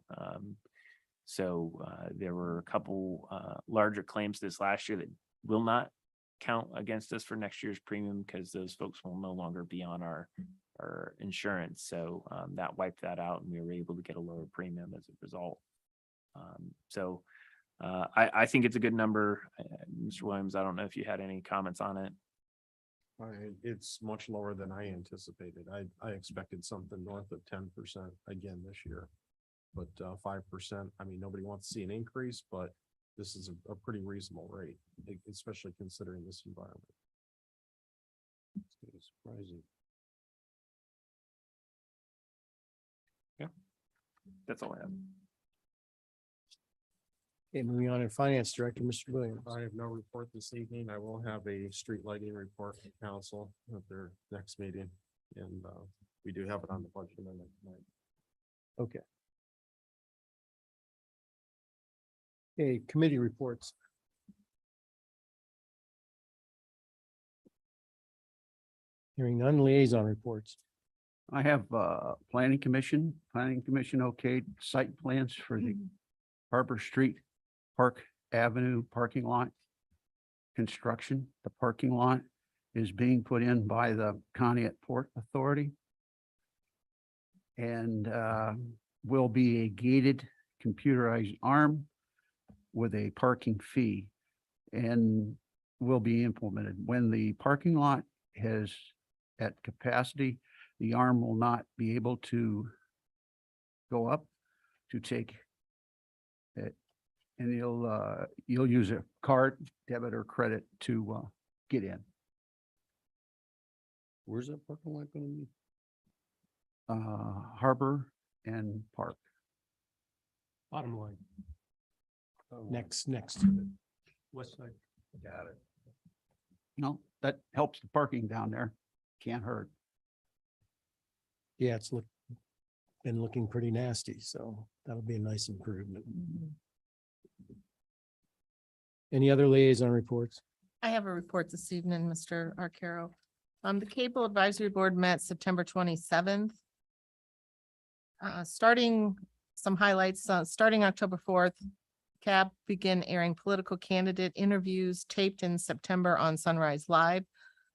So there were a couple larger claims this last year that will not count against us for next year's premium because those folks will no longer be on our insurance. So that wiped that out and we were able to get a lower premium as a result. I think it's a good number. Mr. Williams, I don't know if you had any comments on it. It's much lower than I anticipated. I expected something north of 10% again this year. But 5%, I mean, nobody wants to see an increase, but this is a pretty reasonable rate, especially considering this environment. It's surprising. That's all I have. Okay, moving on to Finance Director, Mr. Williams. I have no report this evening. I will have a street lighting report from council at their next meeting. And we do have it on the budget amendment tonight. Okay. Okay, committee reports. Hearing none, liaison reports. I have planning commission okayed site plans for the Harbor Street, Park Avenue parking lot construction. The parking lot is being put in by the Conneaut Port Authority and will be a gated computerized arm with a parking fee and will be implemented. When the parking lot has at capacity, the arm will not be able to go up to take it. And you'll use a card, debit or credit to get in. Where's that parking lot gonna be? Harbor and Park. Bottom line, Next to it. west side. Got it. No, that helps the parking down there. Can't hurt. Yeah, been looking pretty nasty, so that'll be a nice improvement. Any other liaison reports? I have a report this evening, Mr. Arcaro. The Cable Advisory Board met September 27th. Starting some highlights, starting October 4th, CAB began airing political candidate interviews taped in September on Sunrise Live.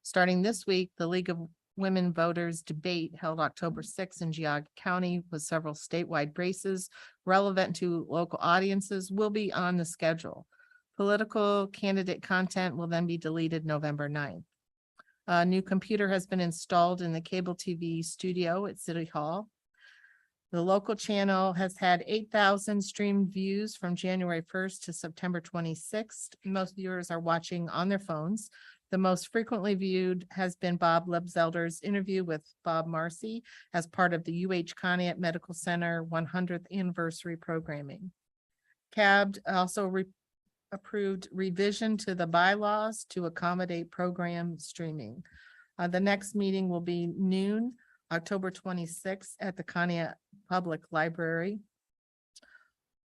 Starting this week, the League of Women Voters debate held October 6th in Geauga County with several statewide races relevant to local audiences will be on the schedule. Political candidate content will then be deleted November 9th. A new computer has been installed in the cable TV studio at City Hall. The local channel has had 8,000 streamed views from January 1st to September 26th. Most viewers are watching on their phones. The most frequently viewed has been Bob Lebzelder's interview with Bob Marcy as part of the UH Conneaut Medical Center 100th anniversary programming. CAB also approved revision to the bylaws to accommodate program streaming. The next meeting will be noon, October 26th at the Conneaut Public Library.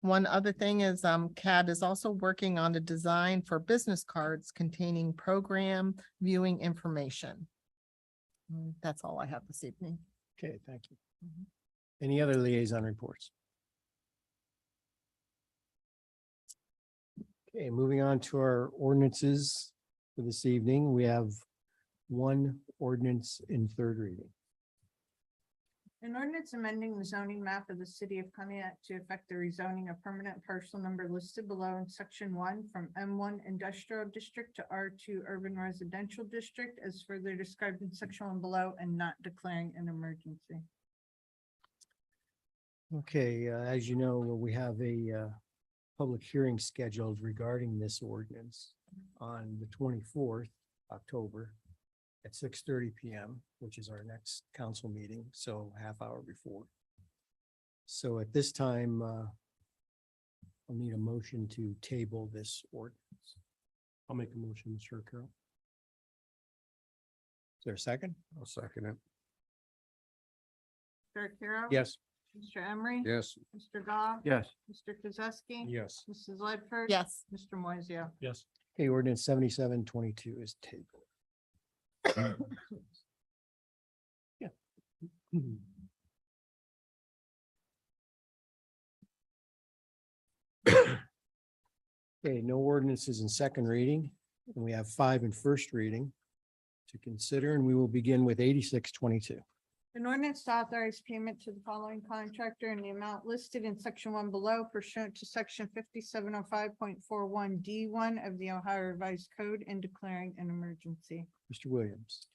One other thing is CAD is also working on a design for business cards containing program viewing information. That's all I have this evening. Okay, thank you. Any other liaison reports? Okay, moving on to our ordinances for this evening. We have one ordinance in third reading. An ordinance amending the zoning map of the city of Conneaut to affect the rezoning of permanent parcel number listed below in section 1 from M1 Industrial District to R2 Urban Residential District as further described in section 1 below and not declaring an emergency. Okay, as you know, we have a public hearing scheduled regarding this ordinance on the 24th October at 6:30 PM, which is our next council meeting, so half hour before. So at this time, I'll need a motion to table this ordinance. I'll make a motion, Mr. Carroll. Is there a second? I'll second it. Mr. Carroll. Yes. Mr. Emery. Yes. Mr. Goff. Yes. Mr. Kozowski. Yes. Mrs. Ledford. Yes. Mr. Moiseo. Yes. Okay, ordinance 7722 is tabled. Yeah. Okay, no ordinances in second reading, and we have 5 in first reading to consider, and we will begin with 8622. An ordinance to authorize payment to the following contractor in the amount listed in section 1 below pursuant to section 5705.41 D1 of the Ohio Revised Code and declaring an emergency. Mr. Williams.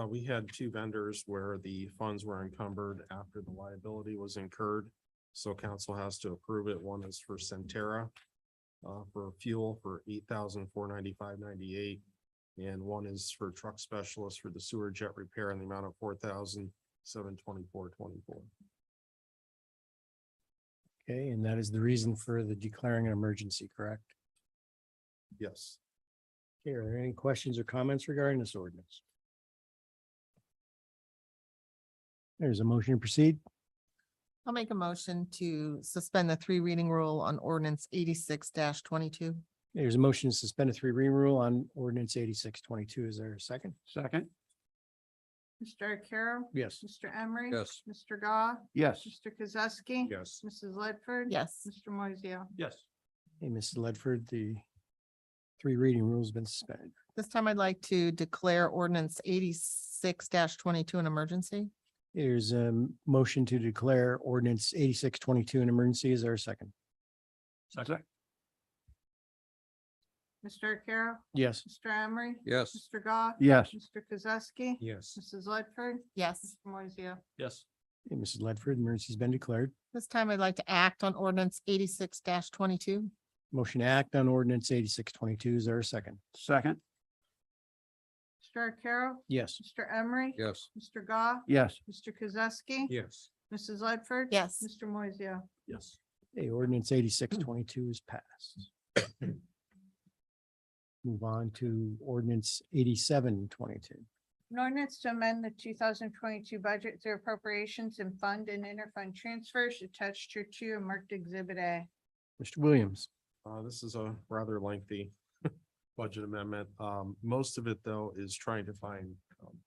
We had 2 vendors where the funds were encumbered after the liability was incurred. So council has to approve it. One is for Centerra for fuel for $8,495.98. And one is for truck specialist for the sewer jet repair in the amount of $4,724.24. Okay, and that is the reason for the declaring an emergency, correct? Yes. Okay, are there any questions or comments regarding this ordinance? There's a motion to proceed. I'll make a motion to suspend the 3 reading rule on ordinance 86-22. There's a motion to suspend a 3 reading rule on ordinance 8622. Is there a second? Second. Mr. Arcaro? Yes. Mr. Emery? Yes. Mr. Goff? Yes. Mr. Kozowski? Yes. Mrs. Ledford? Yes. Mr. Moiseo? Yes. Hey, Mrs. Ledford, the 3 reading rule has been suspended. This time I'd like to declare ordinance 86-22 an emergency. There's a motion to declare ordinance 8622 an emergency. Is there a second? Second. Mr. Arcaro? Yes. Mr. Emery? Yes. Mr. Goff? Yes. Mr. Kozowski? Yes. Mrs. Ledford? Yes. Mr. Moiseo? Yes. Hey, Mrs. Ledford, emergency's been declared. This time I'd like to act on ordinance 86-22. Motion to act on ordinance 8622. Is there a second? Second. Mr. Arcaro? Yes. Mr. Emery? Yes. Mr. Goff? Yes. Mr. Kozowski? Yes. Mrs. Ledford? Yes. Mr. Moiseo? Yes. Hey, ordinance 8622 is passed. Move on to ordinance 8722. An ordinance to amend the 2022 budget through appropriations and fund and interfund transfers attached to and marked Exhibit A. Mr. Williams. This is a rather lengthy budget amendment. Most of it, though, is trying to find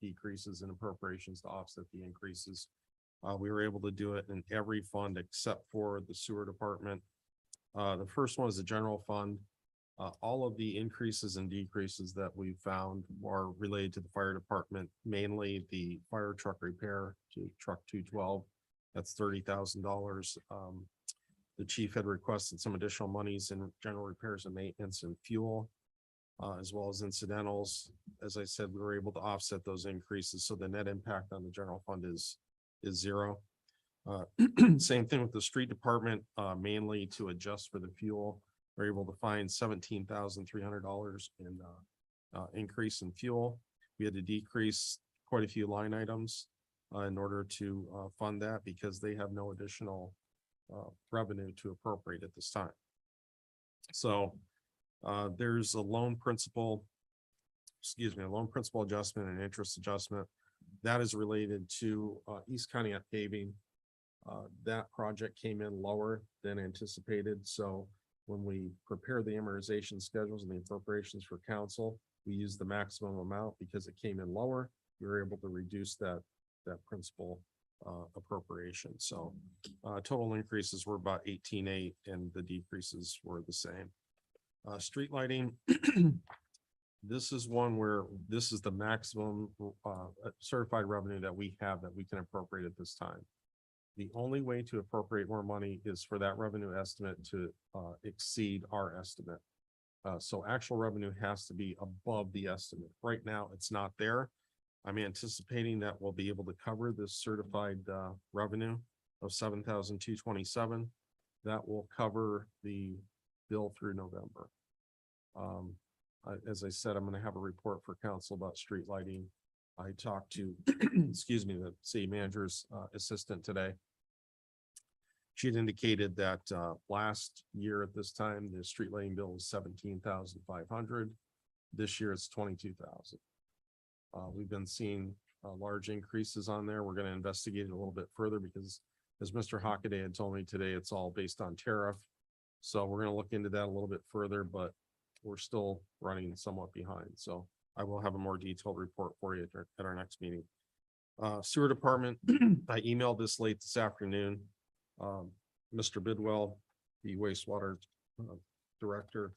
decreases in appropriations to offset the increases. We were able to do it in every fund except for the sewer department. The first one is the general fund. All of the increases and decreases that we found are related to the fire department, mainly the fire truck repair to truck 212. That's $30,000. The chief had requested some additional monies in general repairs and maintenance and fuel, as well as incidentals. As I said, we were able to offset those increases, so the net impact on the general fund is zero. Same thing with the street department, mainly to adjust for the fuel. We're able to find $17,300 in increase in fuel. We had to decrease quite a few line items in order to fund that because they have no additional revenue to appropriate at this time. So there's a loan principal adjustment and interest adjustment that is related to East County paving. That project came in lower than anticipated. So when we prepare the amortization schedules and the appropriations for council, we use the maximum amount because it came in lower. We were able to reduce that principal appropriation. So total increases were about 18.8 and the decreases were the same. Street lighting. This is one where this is the maximum certified revenue that we have that we can appropriate at this time. The only way to appropriate more money is for that revenue estimate to exceed our estimate. So actual revenue has to be above the estimate. Right now, it's not there. I'm anticipating that we'll be able to cover this certified revenue of $7,227. That will cover the bill through November. As I said, I'm going to have a report for council about street lighting. I talked to, excuse me, the city manager's assistant today. She had indicated that last year at this time, the street lighting bill was $17,500. This year it's $22,000. We've been seeing large increases on there. We're going to investigate it a little bit further because as Mr. Hockaday had told me today, it's all based on tariff. So we're going to look into that a little bit further, but we're still running somewhat behind. So I will have a more detailed report for you at our next meeting. Sewer department, I emailed this late this afternoon. Mr. Bidwell, the wastewater director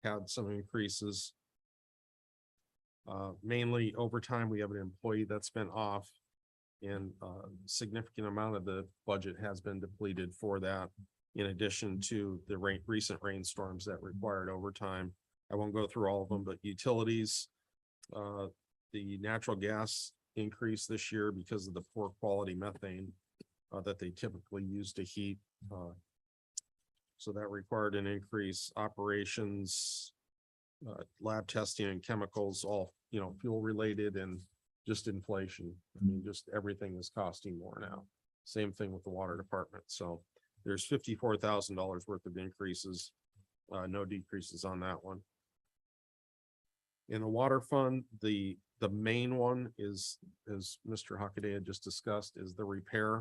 had some increases. Mainly overtime, we have an employee that's been off. And a significant amount of the budget has been depleted for that. In addition to the recent rainstorms that required overtime. I won't go through all of them, but utilities. The natural gas increase this year because of the poor quality methane that they typically use to heat. So that required an increase. Operations, lab testing and chemicals, all, fuel related and just inflation. I mean, just everything is costing more now. Same thing with the water department. So there's $54,000 worth of increases. No decreases on that one. In the water fund, the main one is, as Mr. Hockaday had just discussed, is the repair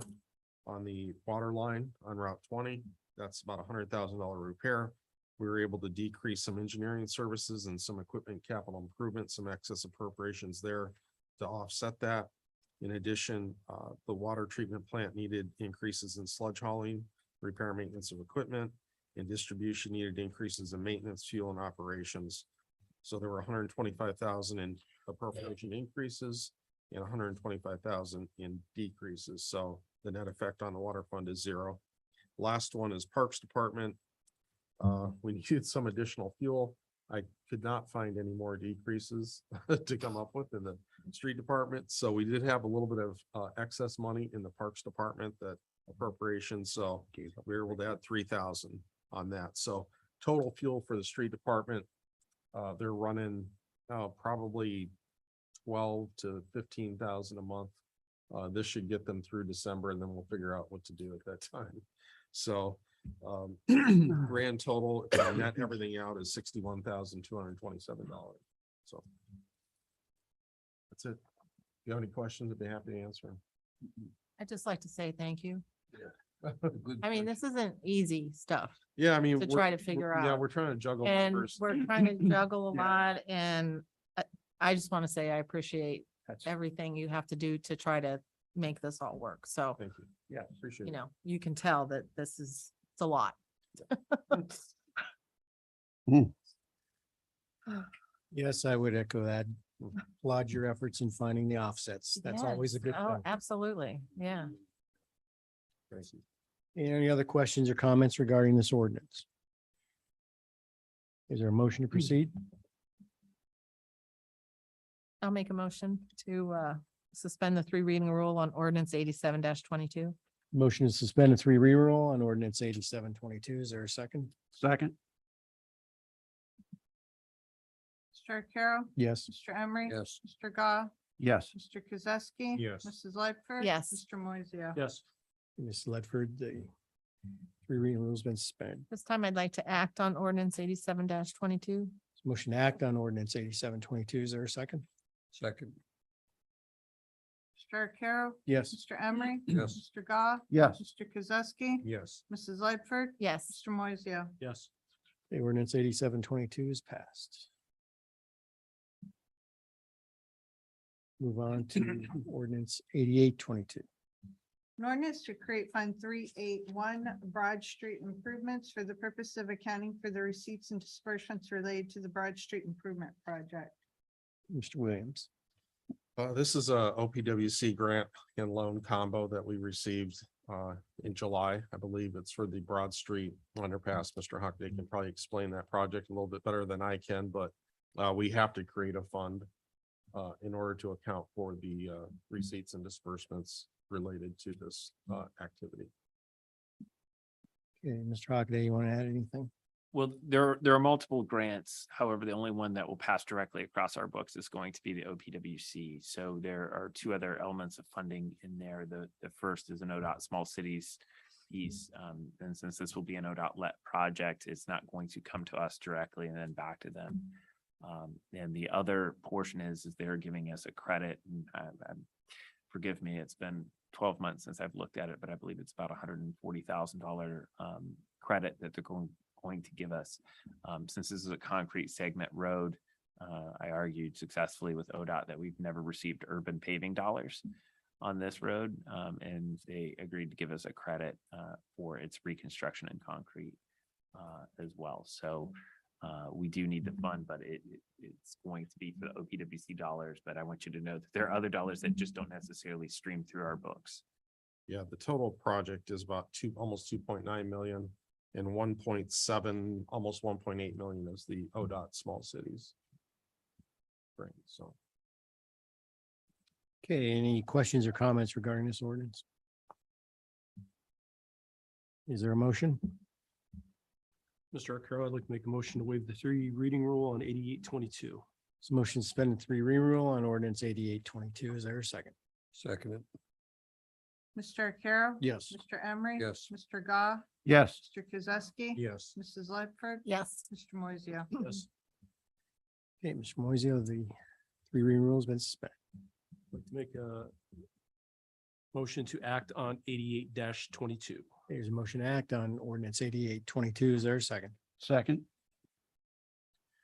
on the water line on Route 20. That's about $100,000 repair. We were able to decrease some engineering services and some equipment capital improvements, some excess appropriations there to offset that. In addition, the water treatment plant needed increases in sludge hauling, repair, maintenance of equipment, and distribution needed increases in maintenance, fuel, and operations. So there were 125,000 in appropriation increases and 125,000 in decreases. So the net effect on the water fund is zero. Last one is Parks Department. We needed some additional fuel. I could not find any more decreases to come up with in the street department. So we did have a little bit of excess money in the Parks Department, that appropriation. So we were able to add 3,000 on that. So total fuel for the street department, they're running probably 12 to 15,000 a month. This should get them through December, and then we'll figure out what to do at that time. So grand total, if I net everything out, is $61,227. So that's it. If you have any questions, I'd be happy to answer them. I'd just like to say thank you. I mean, this isn't easy stuff Yeah, I mean. to we're- try to figure Yeah, out. we're trying to juggle. And numbers. we're trying to juggle a Yeah. lot, and I just want to say I appreciate everything you have to do to try to make this all work. So, Thank you. Yeah, appreciate it. you can tell that it's a lot. Yes, I would echo that. Applaud your efforts in finding the offsets. That's always a Yes. good Oh, thing. absolutely. Yeah. Any other questions or comments regarding this ordinance? Is there a motion to proceed? I'll make a motion to suspend the 3 reading rule on ordinance 87-22. Motion to suspend the 3 reroll on ordinance 8722. Is there a second? Second. Mr. Carroll. Yes. Mr. Emery. Yes. Mr. Goff. Yes. Mr. Kozowski. Yes. Mrs. Lightfoot. Yes. Mr. Moiseo. Yes. Ms. Ledford, the 3 reading rule has been suspended. This time I'd like to act on ordinance 87-22. Motion to act on ordinance 8722. Is there a second? Second. Mr. Carroll. Yes. Mr. Emery. Yes. Mr. Goff. Yes. Mr. Kozowski. Yes. Mrs. Lightfoot. Yes. Mr. Moiseo. Yes. Okay, ordinance 8722 is passed. Move on to ordinance 8822. An ordinance to create Fund 381 Broad Street Improvements for the purpose of accounting for the receipts and disbursements related to the Broad Street Improvement Project. Mr. Williams. This is a OPWC grant and loan combo that we received in July. I believe it's for the Broad Street underpass. Mr. Hockaday can probably explain that project a little bit better than I can, but we have to create a fund in order to account for the receipts and disbursements related to this activity. Okay, Mr. Hockaday, you want to add anything? Well, there are multiple grants. However, the only one that will pass directly across our books is going to be the OPWC. So there are 2 other elements of funding in there. The first is an ODOT Small Cities piece. And since this will be an ODOT-let project, it's not going to come to us directly and then back to them. And the other portion is they're giving us a credit. And forgive me, it's been 12 months since I've looked at it, but I believe it's about $140,000 credit that they're going to give us. Since this is a concrete segment road, I argued successfully with ODOT that we've never received urban paving dollars on this road. And they agreed to give us a credit for its reconstruction in concrete. as well. So we do need the fund, but it's going to be for the OPWC dollars. But I want you to know that there are other dollars that just don't necessarily stream through our books. Yeah, the total project is about almost 2.9 million. And 1.7, almost 1.8 million is the ODOT small cities. Right, so. Okay, any questions or comments regarding this ordinance? Is there a motion? Mr. Arcaro, I'd like to make a motion to waive the 3 reading rule on 8822. So motion to suspend 3 reading rule on ordinance 8822. Is there a second? Second. Mr. Arcaro? Yes. Mr. Emery? Yes. Mr. Goff? Yes. Mr. Kozowski? Yes. Mrs. Lightford? Yes. Mr. Moiseo? Yes. Okay, Mr. Moiseo, the 3 reading rule has been suspended. I'd like to make a motion to act on 88-22. There's a motion to act on ordinance 8822. Is there a second? Second.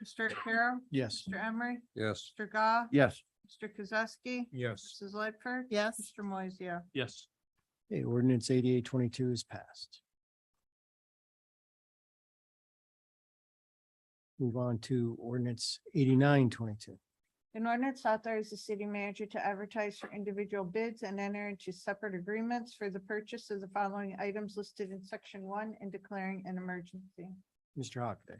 Mr. Arcaro? Yes. Mr. Emery? Yes. Mr. Goff? Yes. Mr. Kozowski? Yes. Mrs. Lightford? Yes. Mr. Moiseo? Yes. Okay, ordinance 8822 is passed. Move on to ordinance 8922. An ordinance authorizes the city manager to advertise for individual bids and enter into separate agreements for the purchase of the following items listed in section 1 and declaring an emergency. Mr. Hockaday.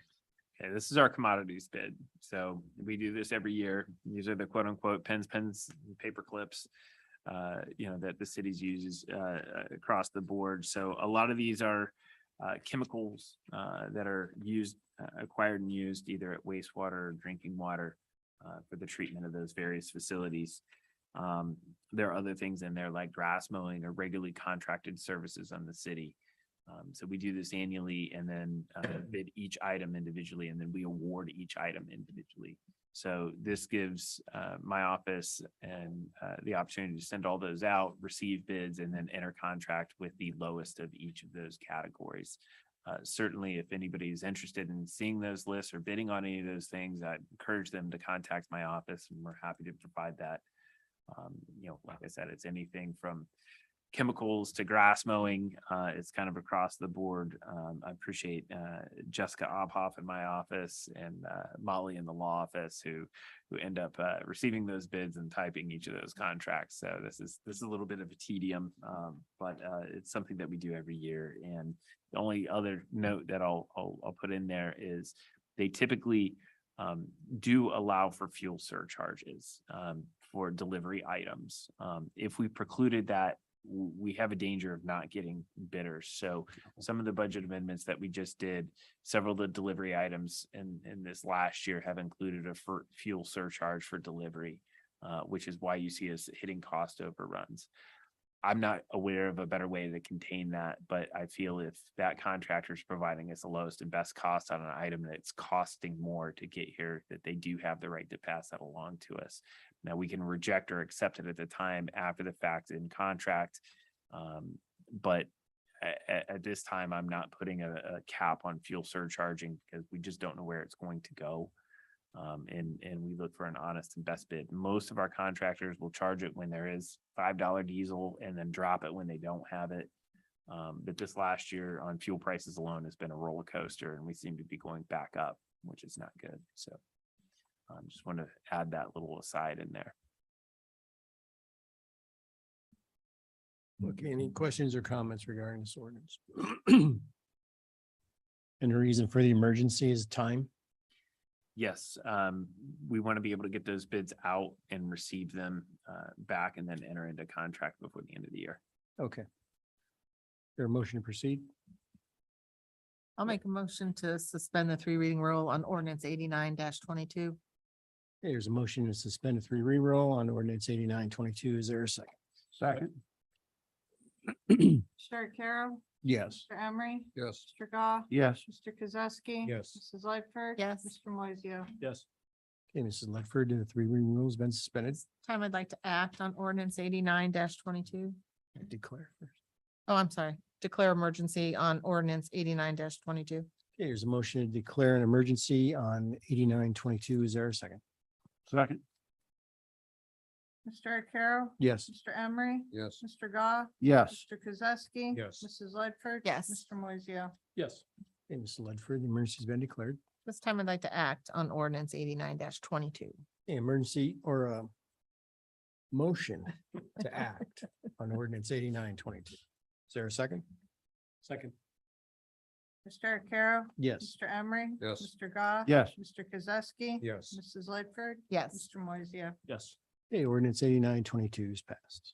Okay, this is our commodities bid. So we do this every year. These are the quote unquote pens, paper clips. That the cities uses across the board. So a lot of these are chemicals that are used, acquired and used either at wastewater or drinking water for the treatment of those various facilities. There are other things in there like grass mowing or regularly contracted services on the city. So we do this annually and then bid each item individually, and then we award each item individually. So this gives my office and the opportunity to send all those out, receive bids, and then enter contract with the lowest of each of those categories. Certainly, if anybody is interested in seeing those lists or bidding on any of those things, I encourage them to contact my office, and we're happy to provide that. Like I said, it's anything from chemicals to grass mowing. It's kind of across the board. I appreciate Jessica Obhoff in my office and Molly in the law office who end up receiving those bids and typing each of those contracts. So this is a little bit of a tedium, but it's something that we do every year. And the only other note that I'll put in there is they typically do allow for fuel surcharges for delivery items. If we precluded that, we have a danger of not getting bidders. So some of the budget amendments that we just did, several of the delivery items in this last year have included a fuel surcharge for delivery, which is why you see us hitting cost overruns. I'm not aware of a better way to contain that, but I feel if that contractor is providing us the lowest and best cost on an item that's costing more to get here, that they do have the right to pass that along to us. Now we can reject or accept it at the time after the fact in contract. But at this time, I'm not putting a cap on fuel surcharging because we just don't know where it's going to go. And we look for an honest and best bid. Most of our contractors will charge it when there is $5 diesel and then drop it when they don't have it. But this last year on fuel prices alone has been a roller coaster, and we seem to be going back up, which is not good. So just want to add that little aside in there. Okay, any questions or comments regarding this ordinance? And the reason for the emergency is time? Yes, we want to be able to get those bids out and receive them back and then enter into contract before the end of the year. Okay. There a motion to proceed? I'll make a motion to suspend the 3 reading rule on ordinance 89-22. There's a motion to suspend a 3 re-roll on ordinance 8922. Is there a second? Second. Mr. Arcaro? Yes. Mr. Emery? Yes. Mr. Goff? Yes. Mr. Kozowski? Yes. Mrs. Lightford? Yes. Mr. Moiseo? Yes. Okay, Mrs. Ledford, the 3 reading rule has been suspended. Time I'd like to act on ordinance 89-22. Declare first. Oh, I'm sorry. Declare emergency on ordinance 89-22. Okay, there's a motion to declare an emergency on 8922. Is there a second? Second. Mr. Arcaro? Yes. Mr. Emery? Yes. Mr. Goff? Yes. Mr. Kozowski? Yes. Mrs. Lightford? Yes. Mr. Moiseo? Yes. Okay, Ms. Ledford, the emergency's been declared. This time I'd like to act on ordinance 89-22. Okay, emergency or motion to act on ordinance 89-22. Is there a second? Second. Mr. Arcaro? Yes. Mr. Emery? Yes. Mr. Goff? Yes. Mr. Kozowski? Yes. Mrs. Lightford? Yes. Mr. Moiseo? Yes. Okay, ordinance 89-22 is passed.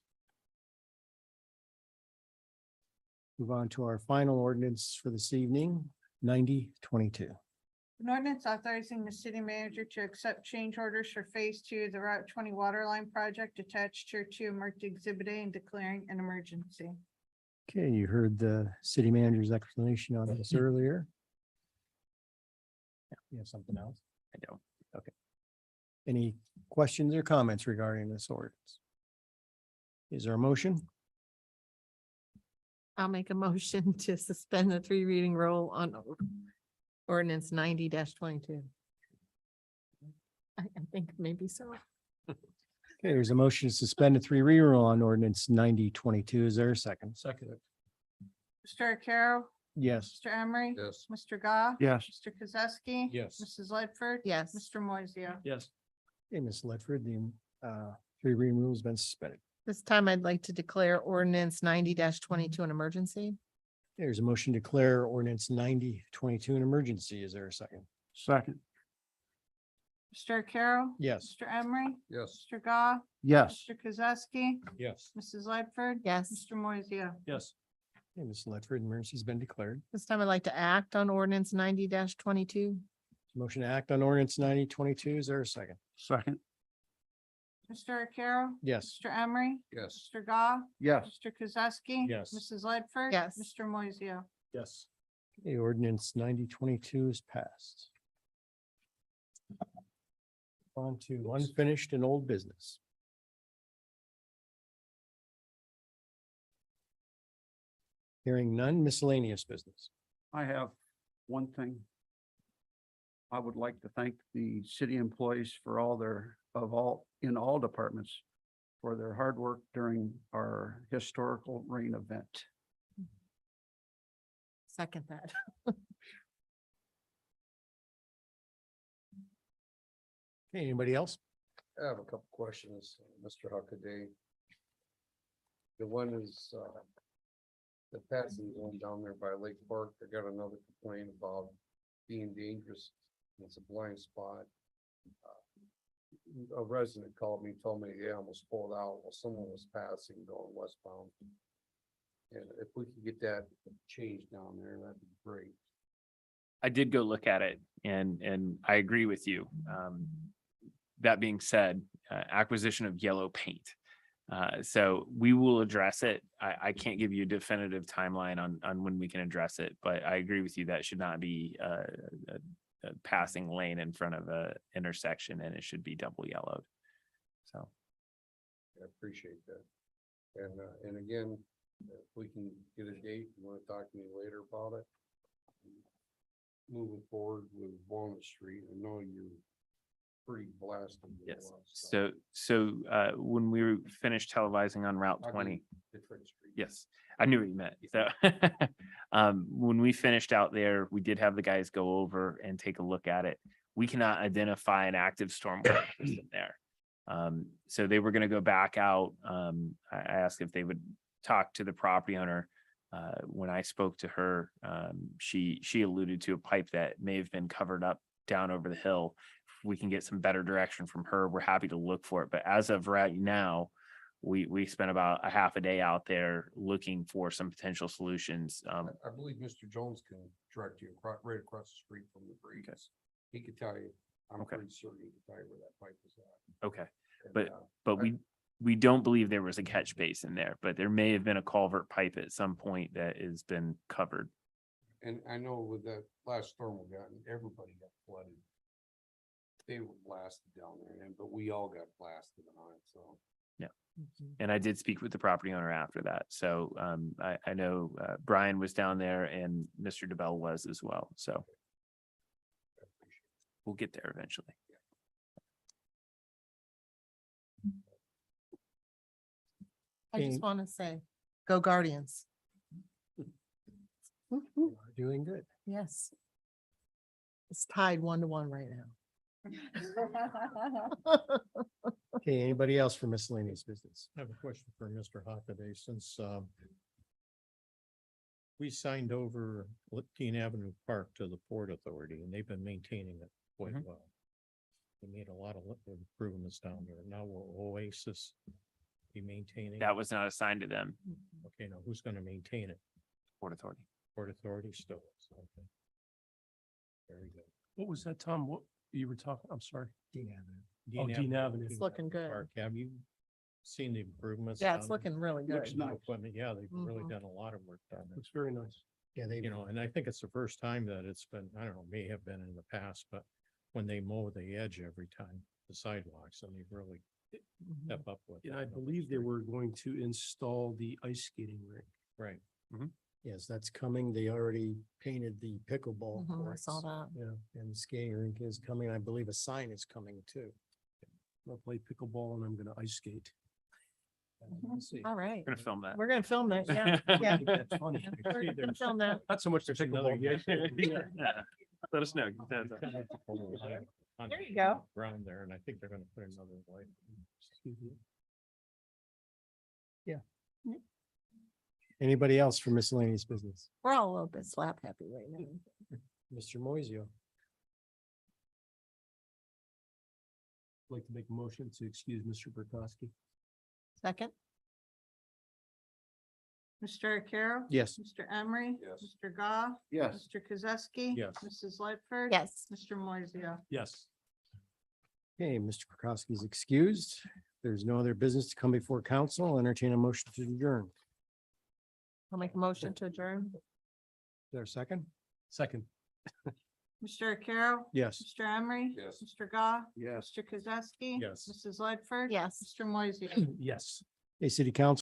Move on to our final ordinance for this evening, 90-22. An ordinance authorizing the city manager to accept change orders for phase 2 of the Route 20 water line project attached here to marked Exhibit A and declaring an emergency. Okay, you heard the city manager's explanation on this earlier. Yeah, you have something else? I don't. Okay. Any questions or comments regarding this ordinance? Is there a motion? I'll make a motion to suspend the 3 reading rule on ordinance 90-22. I think maybe so. Okay, there's a motion to suspend a 3 reading rule on ordinance 90-22. Is there a second? Second. Mr. Arcaro? Yes. Mr. Emery? Yes. Mr. Goff? Yes. Mr. Kozowski? Yes. Mrs. Lightford? Yes. Mr. Moiseo? Yes. Okay, Ms. Ledford, the 3 reading rule has been suspended. This time I'd like to declare ordinance 90-22 an emergency. There's a motion to declare ordinance 90-22 an emergency. Is there a second? Second. Mr. Arcaro? Yes. Mr. Emery? Yes. Mr. Goff? Yes. Mr. Kozowski? Yes. Mrs. Lightford? Yes. Mr. Moiseo? Yes. Okay, Ms. Ledford, emergency's been declared. This time I'd like to act on ordinance 90-22. Motion to act on ordinance 90-22. Is there a second? Second. Mr. Arcaro? Yes. Mr. Emery? Yes. Mr. Goff? Yes. Mr. Kozowski? Yes. Mrs. Lightford? Yes. Mr. Moiseo? Yes. Okay, ordinance 90-22 is passed. On to unfinished and old business. Hearing none, miscellaneous business. I have one thing. I would like to thank the city employees for in all departments for their hard work during our historical rain event. Second that. Okay, anybody else? I have a couple questions, Mr. Huckabee. The one is, the passing zone down there by Lake Park, I got another complaint about being dangerous. It's a blind spot. A resident called me, told me they almost pulled out while someone was passing going westbound. And if we could get that changed down there, that'd be great. I did go look at it and I agree with you. That being said, acquisition of yellow paint. So we will address it. I can't give you a definitive timeline on when we can address it, but I agree with you. That should not be a passing lane in front of a intersection, and it should be double yellowed. So. I appreciate that. And again, if we can get a date, you want to talk to me later about it? Moving forward with Walnut Street, I know you're pretty blasted. with a Yes. lot of stuff. So when we finished televising on Route I mean, 20, Detroit Street. yes, I knew what you meant. So when we finished out there, we did have the guys go over and take a look at it. We cannot identify an active stormwater system there. So they were going to go back out. I asked if they would talk to the property owner. When I spoke to her, she alluded to a pipe that may have been covered up down over the hill. If we can get some better direction from her, we're happy to look for it. But as of right now, we spent about a half a day out there looking for some potential solutions. I believe Mr. Jones can direct you right across the street from the breeze. He could tell you, I'm Okay. pretty certain he could tell you where that pipe is at. Okay, And, but we don't believe there was a catch basin there, but there may have been a culvert pipe at some point that has been covered. And I know with that last storm we got, everybody got flooded. They were blasted down there, but we all got blasted on it, so. And I did speak with the property owner after that. So I know Brian was down there and Mr. DeBell was as well. So we'll get there eventually. I just want to say, go Guardians. You are doing good. Yes. It's tied 1-1 right now. Okay, anybody else for miscellaneous business? I have a question for Mr. Hockaday, since we signed over Dean Avenue Park to the Port Authority, and they've been maintaining it quite Mhm. well. They made a lot of improvements down there. Now will Oasis be maintaining? That was not assigned to them, Okay, now who's gonna maintain it? Port Authority. Port Authority still is, okay. Very good. What was that, Tom? What you were talking? I'm sorry. Dean Avenue. Dean Avenue. It's looking good. Park, have you seen the improvements? Yeah, it's down there? looking really good. Looks nice. Equipment, yeah, they've really Mhm. done a lot of work down there. Looks very nice. Yeah, they, You know, and I think it's the first time that it's been, I don't know, may have been in the past, but when they mow the edge every time, the sidewalks, and they really Mhm. step up with. And it. I believe they were going to install the ice skating rink. Right. yes, that's coming. They already painted the pickleball Mhm, I courts. saw that. Yeah, and the skating rink is coming. I believe a sign is coming too. I'm gonna play pickleball and I'm gonna ice skate. Let's see. All right. Gonna film that. We're gonna film that. Yeah, yeah. That's funny. We're gonna film that. Not so much the There's another- pickleball. Yeah. Let us know. There you go. Ground there, and I think they're gonna put another light. Anybody else for miscellaneous business? We're all a little bit slap happy right now. Mr. Moiseo, I'd like to make a motion to excuse Mr. Burkowski. Second? Mr. Arcaro? yes. Mr. Emery? Yes. Mr. Goff? Yes. Mr. Kozowski? Yes. Mrs. Lightford? Yes. Mr. Moiseo? Yes. Okay, Mr. Prokowski is excused. There's no other business to come before council. I'll entertain a motion to adjourn. I'll make a motion to adjourn. Is there a second? Second. Mr. Arcaro? Yes. Mr. Emery? Yes. Mr. Goff? Yes. Mr. Kozowski? Yes. Mrs. Lightford? Yes. Mr. Moiseo? Yes. Hey, city council